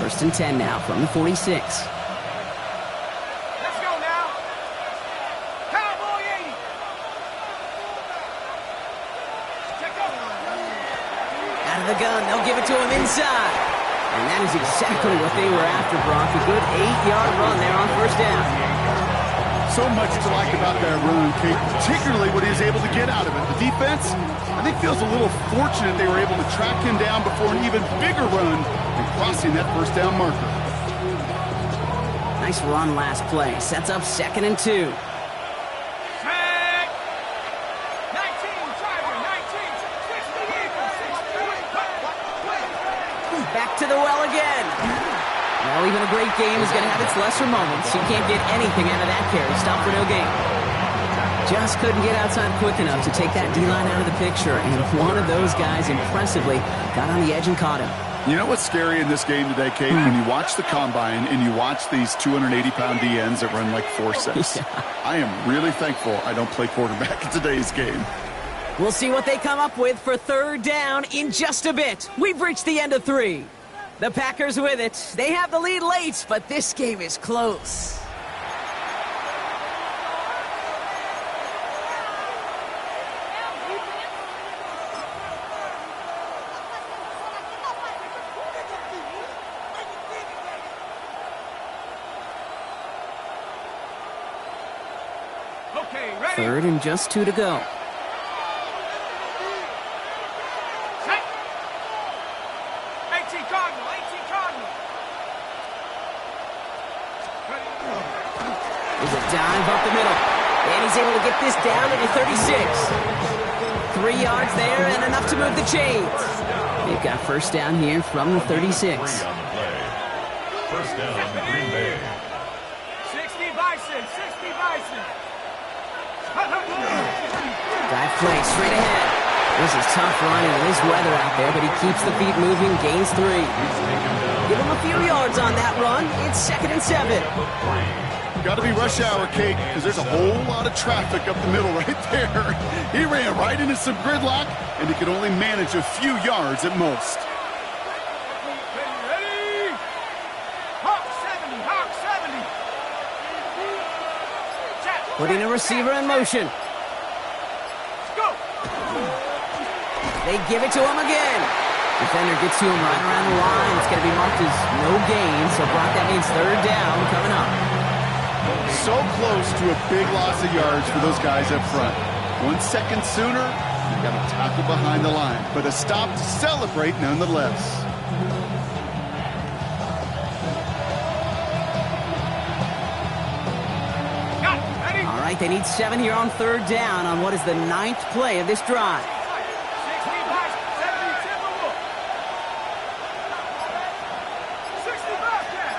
1st and 10 now from the 46. The gun, they'll give it to him inside. And that is exactly what they were after, Brock. A good 8-yard run there on 1st down. So much to like about that run, Kate, particularly what he was able to get out of it. The defense, I think, feels a little fortunate they were able to track him down before an even bigger run and crossing that 1st down marker. Nice run last play. Sets up 2nd and 2. Back to the well again. Well, even a great game is going to have its lesser moments. You can't get anything out of that carry. Stop for no gain. Just couldn't get outside quick enough to take that D-line out of the picture, and one of those guys impressively got on the edge and caught him. You know what's scary in this game today, Kate? When you watch the combine and you watch these 280-pound DNs that run like 4.6. Yeah. I am really thankful I don't play quarterback in today's game. We'll see what they come up with for 3rd down in just a bit. We've reached the end of 3. The Packers with it. They have the lead late, but this game is close. Okay, ready? 3rd and just 2 to go. Dive up the middle, and he's able to get this down to the 36. 3 yards there, and enough to move the chains. They've got 1st down here from the 36. 1st down, Green Bay. 60 Bison, 60 Bison. Dive play straight ahead. This is tough running. It is weather out there, but he keeps the feet moving, gains 3. Give him a few yards on that run. It's 2nd and 7. Got to be rush hour, Kate, because there's a whole lot of traffic up the middle right there. He ran right into some gridlock, and he could only manage a few yards at most. Ready? Hawk 70, Hawk 70. Putting a receiver in motion. Go. They give it to him again. Defender gets to him right around the line. It's going to be marked as no gain, so Brock, that means 3rd down coming up. So close to a big loss of yards for those guys up front. 1 second sooner, you got to tackle behind the line. But a stop to celebrate nonetheless. All right, they need 7 here on 3rd down on what is the 9th play of this drive.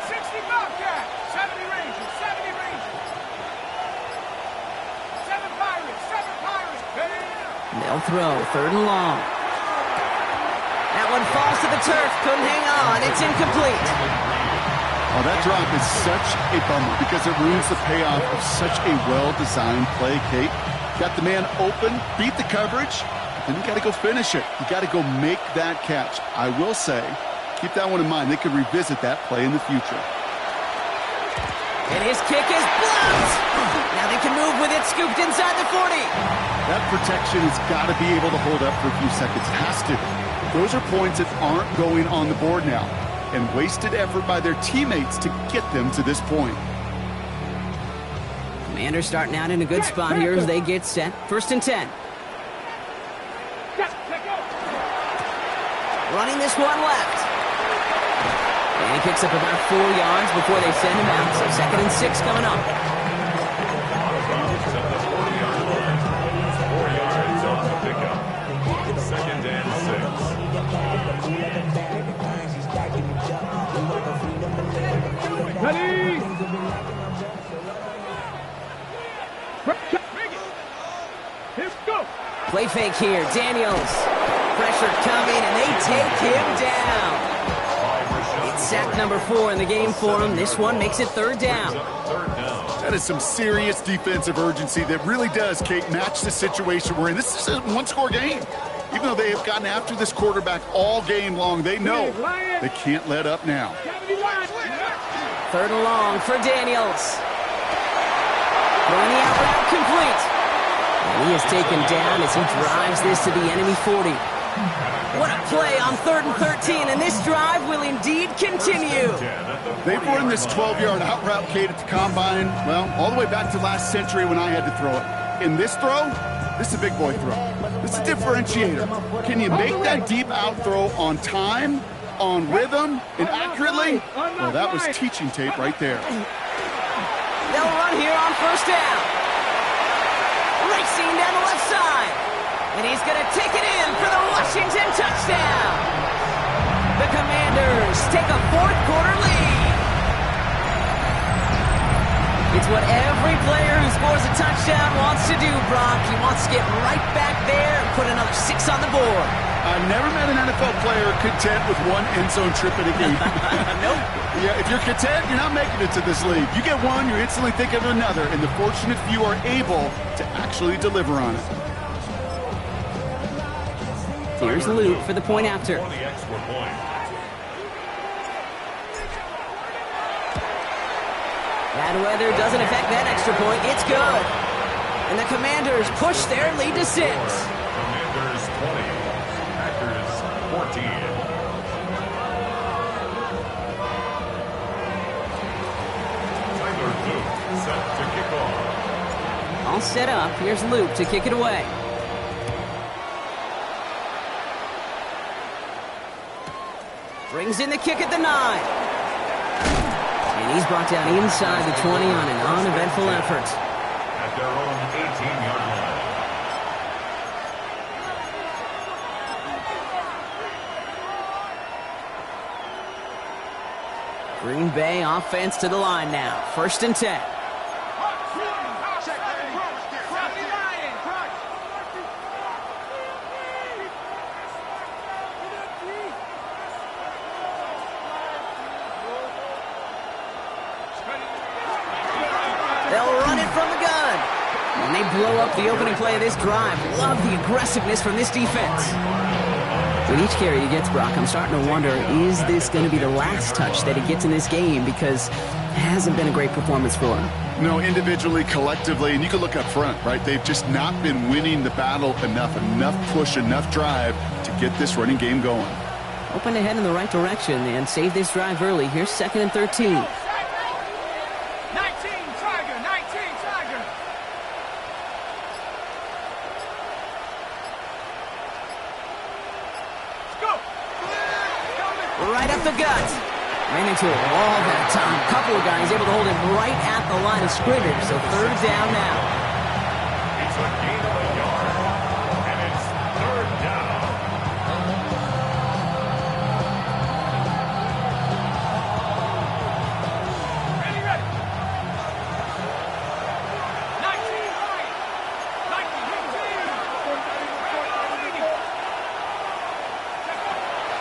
60 Bobcat, 70 Rangers, 70 Rangers. 7 Pirates, 7 Pirates. They'll throw 3rd and long. That one falls to the turf, couldn't hang on, it's incomplete. Oh, that drop is such a bummer because it ruins the payoff of such a well-designed play, Kate. Got the man open, beat the coverage, then you got to go finish it. You got to go make that catch. I will say, keep that one in mind. They could revisit that play in the future. And his kick is blocked. Now they can move with it, scooped inside the 40. That protection has got to be able to hold up for a few seconds. Has to. Those are points that aren't going on the board now. And wasted effort by their teammates to get them to this point. Commanders starting out in a good spot here as they get set. 1st and 10. Running this one left. And he picks up about 4 yards before they send him out. So 2nd and 6 coming up. At the 40-yard line. 4 yards on the pickup. 2nd and 6. Ready? Here we go. Play fake here. Daniels. Pressure coming, and they take him down. It's sack number 4 in the game for him. This one makes it 3rd down. That is some serious defensive urgency that really does, Kate, match the situation we're in. This is a one-score game. Even though they have gotten after this quarterback all game long, they know they can't let up now. 3rd and long for Daniels. Throwing the out route complete. And he is taken down as he drives this to the enemy 40. What a play on 3rd and 13, and this drive will indeed continue. They've run this 12-yard out route, Kate, at the combine, well, all the way back to last century when I had to throw it. In this throw, this is a big boy throw. This is a differentiator. Can you make that deep out throw on time, on rhythm, and accurately? Well, that was teaching tape right there. They'll run here on 1st down. Racing down the left side. And he's going to take it in for the Washington touchdown. The Commanders take a 4th quarter lead. It's what every player who scores a touchdown wants to do, Brock. He wants to get right back there and put another 6 on the board. I've never met an NFL player content with one end zone trip in a game. Nope. Yeah, if you're content, you're not making it to this league. You get one, you instantly think of another, and the fortunate few are able to actually deliver on it. Here's Luke for the point after. For the extra point. Bad weather doesn't affect that extra point. It's good. And the Commanders push their lead to 6. Commanders 20. Packers 14. Tyler Luke set to kick off. All set up. Here's Luke to kick it away. Brings in the kick at the 9. And he's brought down inside the 20 on an uneventful effort. At their own 18-yard line. Green Bay offense to the line now. 1st and 10. They'll run it from the gun. And they blow up the opening play of this drive. Love the aggressiveness from this defense. With each carry he gets, Brock, I'm starting to wonder, is this going to be the last touch that he gets in this game? Because it hasn't been a great performance for him. No, individually, collectively, and you can look up front, right? They've just not been winning the battle enough push, enough drive to get this running game going. Hoping to head in the right direction and save this drive early. Here's 2nd and 13. Right up the gut. Ran into a wall that time. Couple of guys able to hold him right at the line of scrimmage. So 3rd down now. It's a gain of a yard. And it's 3rd down. Ready.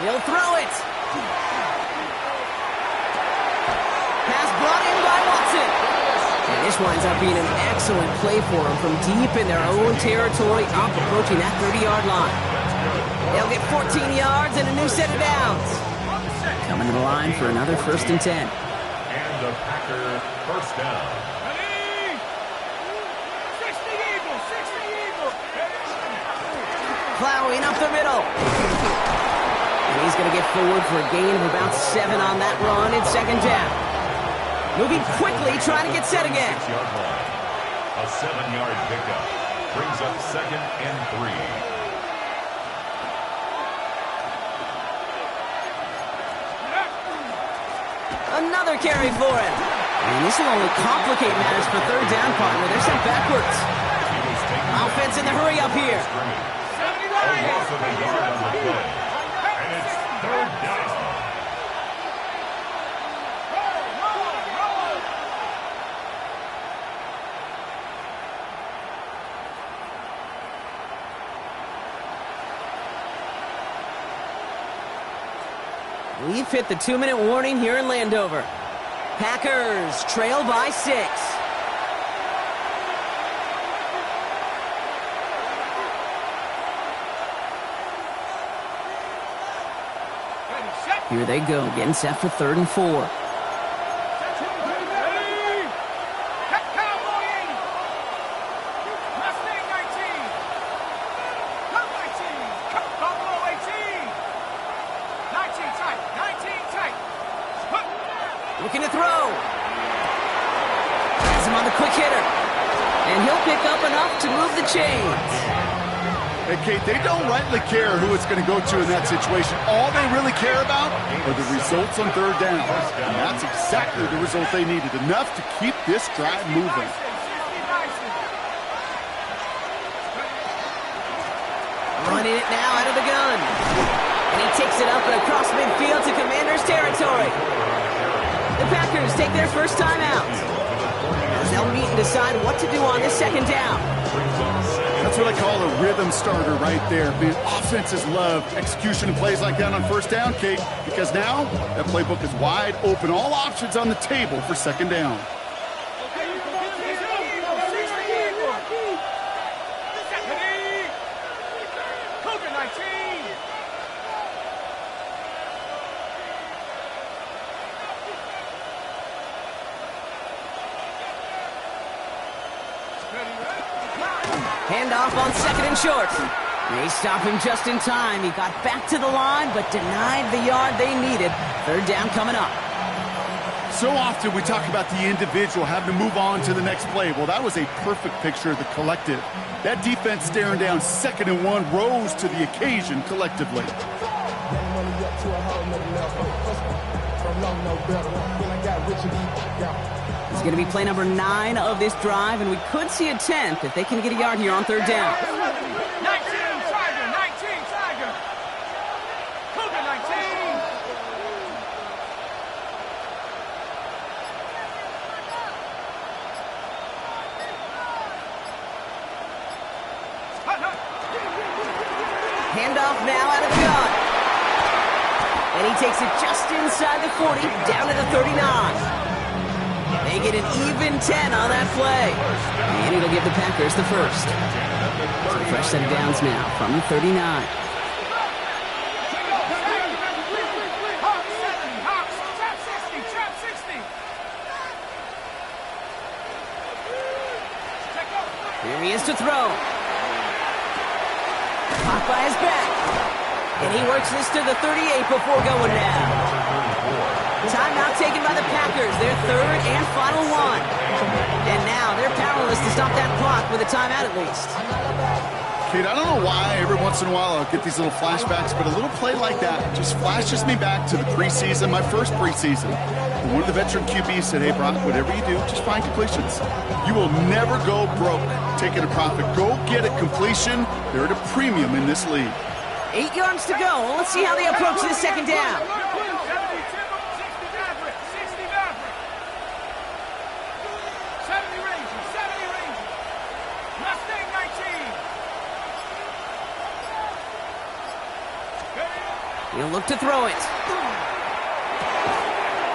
He'll throw it. Pass brought in by Watson. And this winds up being an excellent play for him from deep in their own territory, up approaching that 30-yard line. They'll get 14 yards and a new set of downs. Coming to the line for another 1st and 10. And the Packer first down. Ready? 60 Eagles, 60 Eagles. Plowing up the middle. And he's going to get forward for a gain of about 7 on that run in second down. Moving quickly, trying to get set again. 6-yard line. A 7-yard pickup brings up 2nd and 3. Another carry for him. And this will only complicate matters for third down, partner. They're sent backwards. Offense in the hurry up here. A loss of a yard on the play. And it's third down. We've hit the 2-minute warning here in Landover. Packers trail by 6. Here they go, getting set for 3rd and 4. Looking to throw. Has him on the quick hitter. And he'll pick up enough to move the chains. Hey, Kate, they don't rightly care who it's going to go to in that situation. All they really care about are the results on third down. And that's exactly the result they needed. Enough to keep this drive moving. Running it now out of the gun. And he takes it up and across midfield to Commander's territory. The Packers take their first time out. As they'll meet and decide what to do on this second down. That's what I call a rhythm starter right there. Man, offenses love execution and plays like that on first down, Kate, because now that playbook is wide open. All options on the table for second down. Handoff on 2nd and short. They stop him just in time. He got back to the line, but denied the yard they needed. Third down coming up. So often we talk about the individual having to move on to the next play. Well, that was a perfect picture of the collective. That defense staring down 2nd and 1 rose to the occasion collectively. It's going to be play number 9 of this drive, and we could see a 10th if they can get a yard here on third down. 19 Tiger. Cougar 19. Handoff now out of the gun. And he takes it just inside the 40, down to the 39. They get an even 10 on that play. And it'll give the Packers the first. So a fresh set of downs now from the 39. Here he is to throw. Caught by his back. And he works this to the 38 before going down. Timeout taken by the Packers, their 3rd and final one. And now they're powerless to stop that clock with a timeout at least. Kate, I don't know why every once in a while I'll get these little flashbacks, but a little play like that just flashes me back to the preseason, my first preseason. And one of the veteran QBs said, hey, Brock, whatever you do, just find completions. You will never go broke taking a profit. Go get a completion. They're at a premium in this league. 8 yards to go. Let's see how they approach this second down. He'll look to throw it.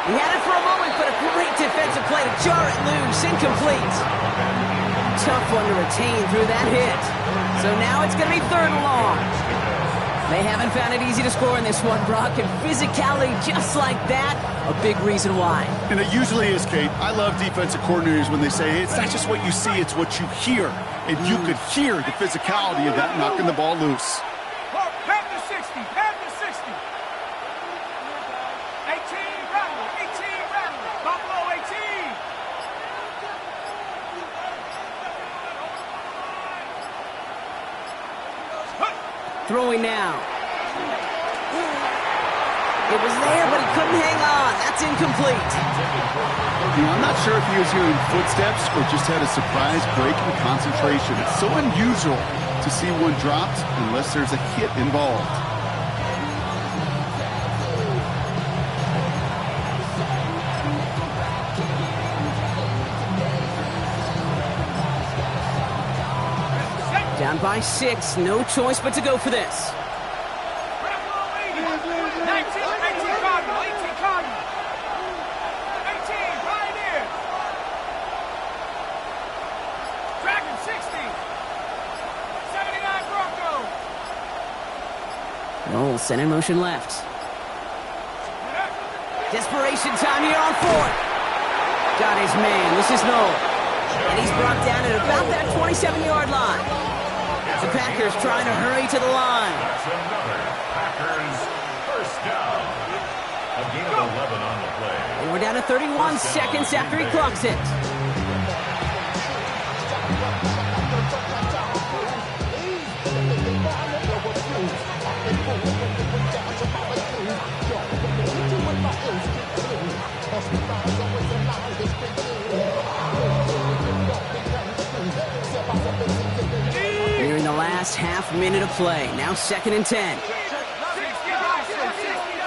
He had it for a moment, but a great defensive play to jar it loose. Incomplete. Tough one to retain through that hit. So now it's going to be 3rd and long. They haven't found it easy to score in this one, Brock, and physicality just like that, a big reason why. And it usually is, Kate. I love defensive coordinators when they say, hey, it's not just what you see, it's what you hear. And you could hear the physicality of that knocking the ball loose. Pad to 60, pad to 60. 18, rattle, 18, rattle. Buffalo, 18. Throwing now. It was there, but he couldn't hang on. That's incomplete. I'm not sure if he was hearing footsteps or just had a surprise break in concentration. It's so unusual to see one dropped unless there's a hit involved. Down by 6, no choice but to go for this. 19, 18 Cardinal, 18 Cardinal. 18, Pioneer. Dragon, 60. 79 Bronco. Knowles sent in motion left. Desperation time here on 4th. Got his man, this is Knowles. And he's brought down at about that 27-yard line. The Packers trying to hurry to the line. That's another Packers first down. A gain of 11 on the play. And we're down to 31 seconds after he clocks it. Nearing the last half minute of play. Now 2nd and 10. 60 Bison, 60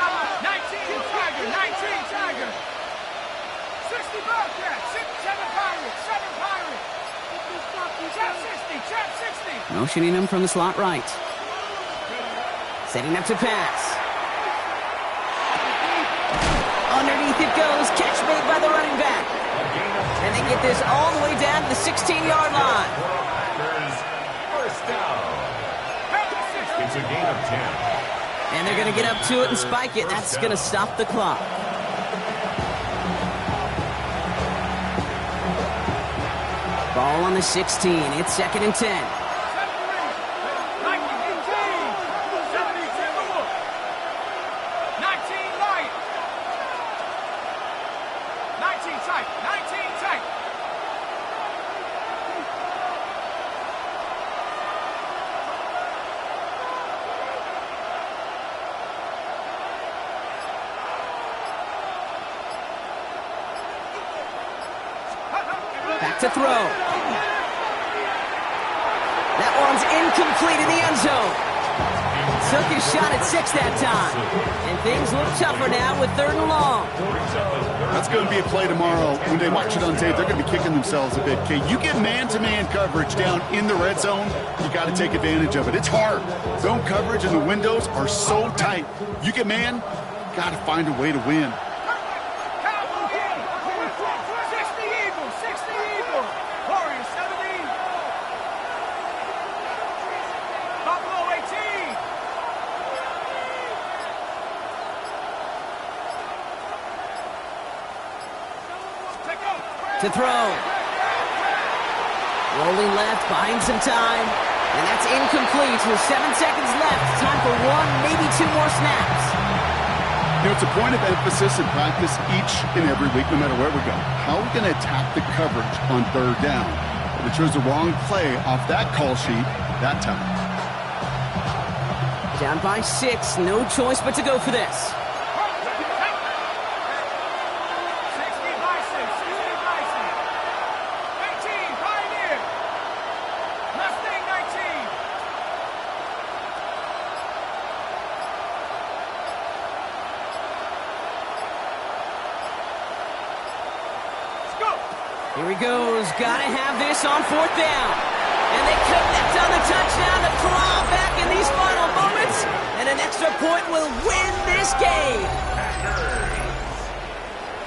19 Tiger, 19 Tiger. 60 Bobcat, 7 Pirate, 7 Pirate. Trap 60, trap 60. Motioning him from the slot right. Setting up to pass. Underneath it goes. Catch made by the running back. And they get this all the way down to the 16-yard line. Packers first down. It's a gain of 10. And they're going to get up to it and spike it. That's going to stop the clock. Ball on the 16. It's 2nd and 10. 19 tight. Back to throw. That one's incomplete in the end zone. Took his shot at 6 that time. And things look tougher now with 3rd and long. That's going to be a play tomorrow. When they watch it on tape, they're going to be kicking themselves a bit. Okay, you get man-to-man coverage down in the red zone, you got to take advantage of it. It's hard. Zone coverage and the windows are so tight. You get man, got to find a way to win. 60 Eagles. Warriors 70. Buffalo 18. To throw. Rolling left, buying some time. And that's incomplete with 7 seconds left. Time for 1, maybe 2 more snaps. You know, it's a point of emphasis in practice each and every week, no matter where we go. How are we going to attack the coverage on 3rd down? They chose the wrong play off that call sheet that time. Down by 6, no choice but to go for this. 60 Bison. 18 Pioneer. Mustang 19. Here he goes. Gotta have this on 4th down. And they connect on the touchdown to claw back in these final moments. And an extra point will win this game.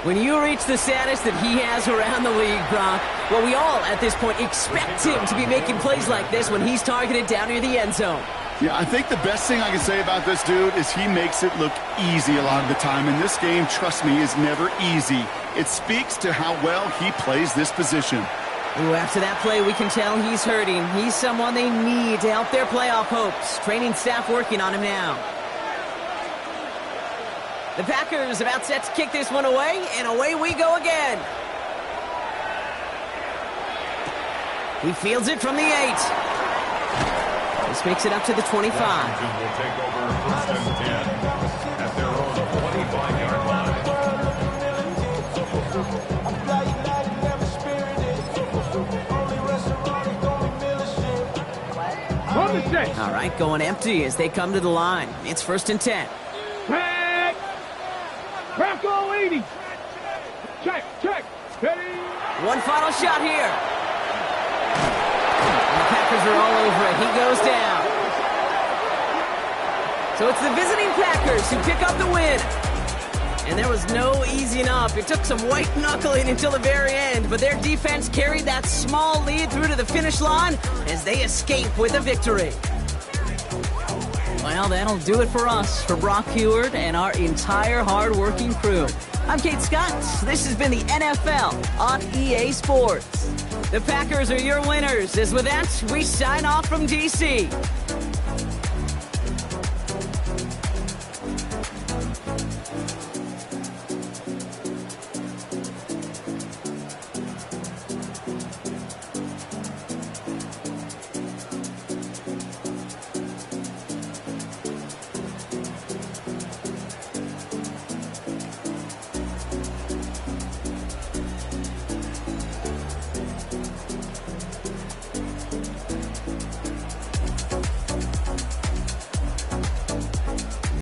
When you reach the status that he has around the league, Brock, well, we all at this point expect him to be making plays like this when he's targeted down near the end zone. Yeah, I think the best thing I can say about this dude is he makes it look easy a lot of the time. And this game, trust me, is never easy. It speaks to how well he plays this position. Ooh, after that play, we can tell he's hurting. He's someone they need to help their playoff hopes. Training staff working on him now. The Packers about set to kick this one away, and away we go again. He fields it from the 8. This makes it up to the 25. Washington will take over 1st and 10 at their own 25-yard line. All right, going empty as they come to the line. It's 1st and 10. Back all 80. Check. Ready. One final shot here. And the Packers are all over it. He goes down. So it's the visiting Packers who pick up the win. And there was no easing up. It took some white knuckling until the very end, but their defense carried that small lead through to the finish line as they escape with a victory. Well, that'll do it for us, for Brock Heward and our entire hard-working crew. I'm Kate Scott. This has been the NFL on EA Sports. The Packers are your winners. As with that, we sign off from D.C.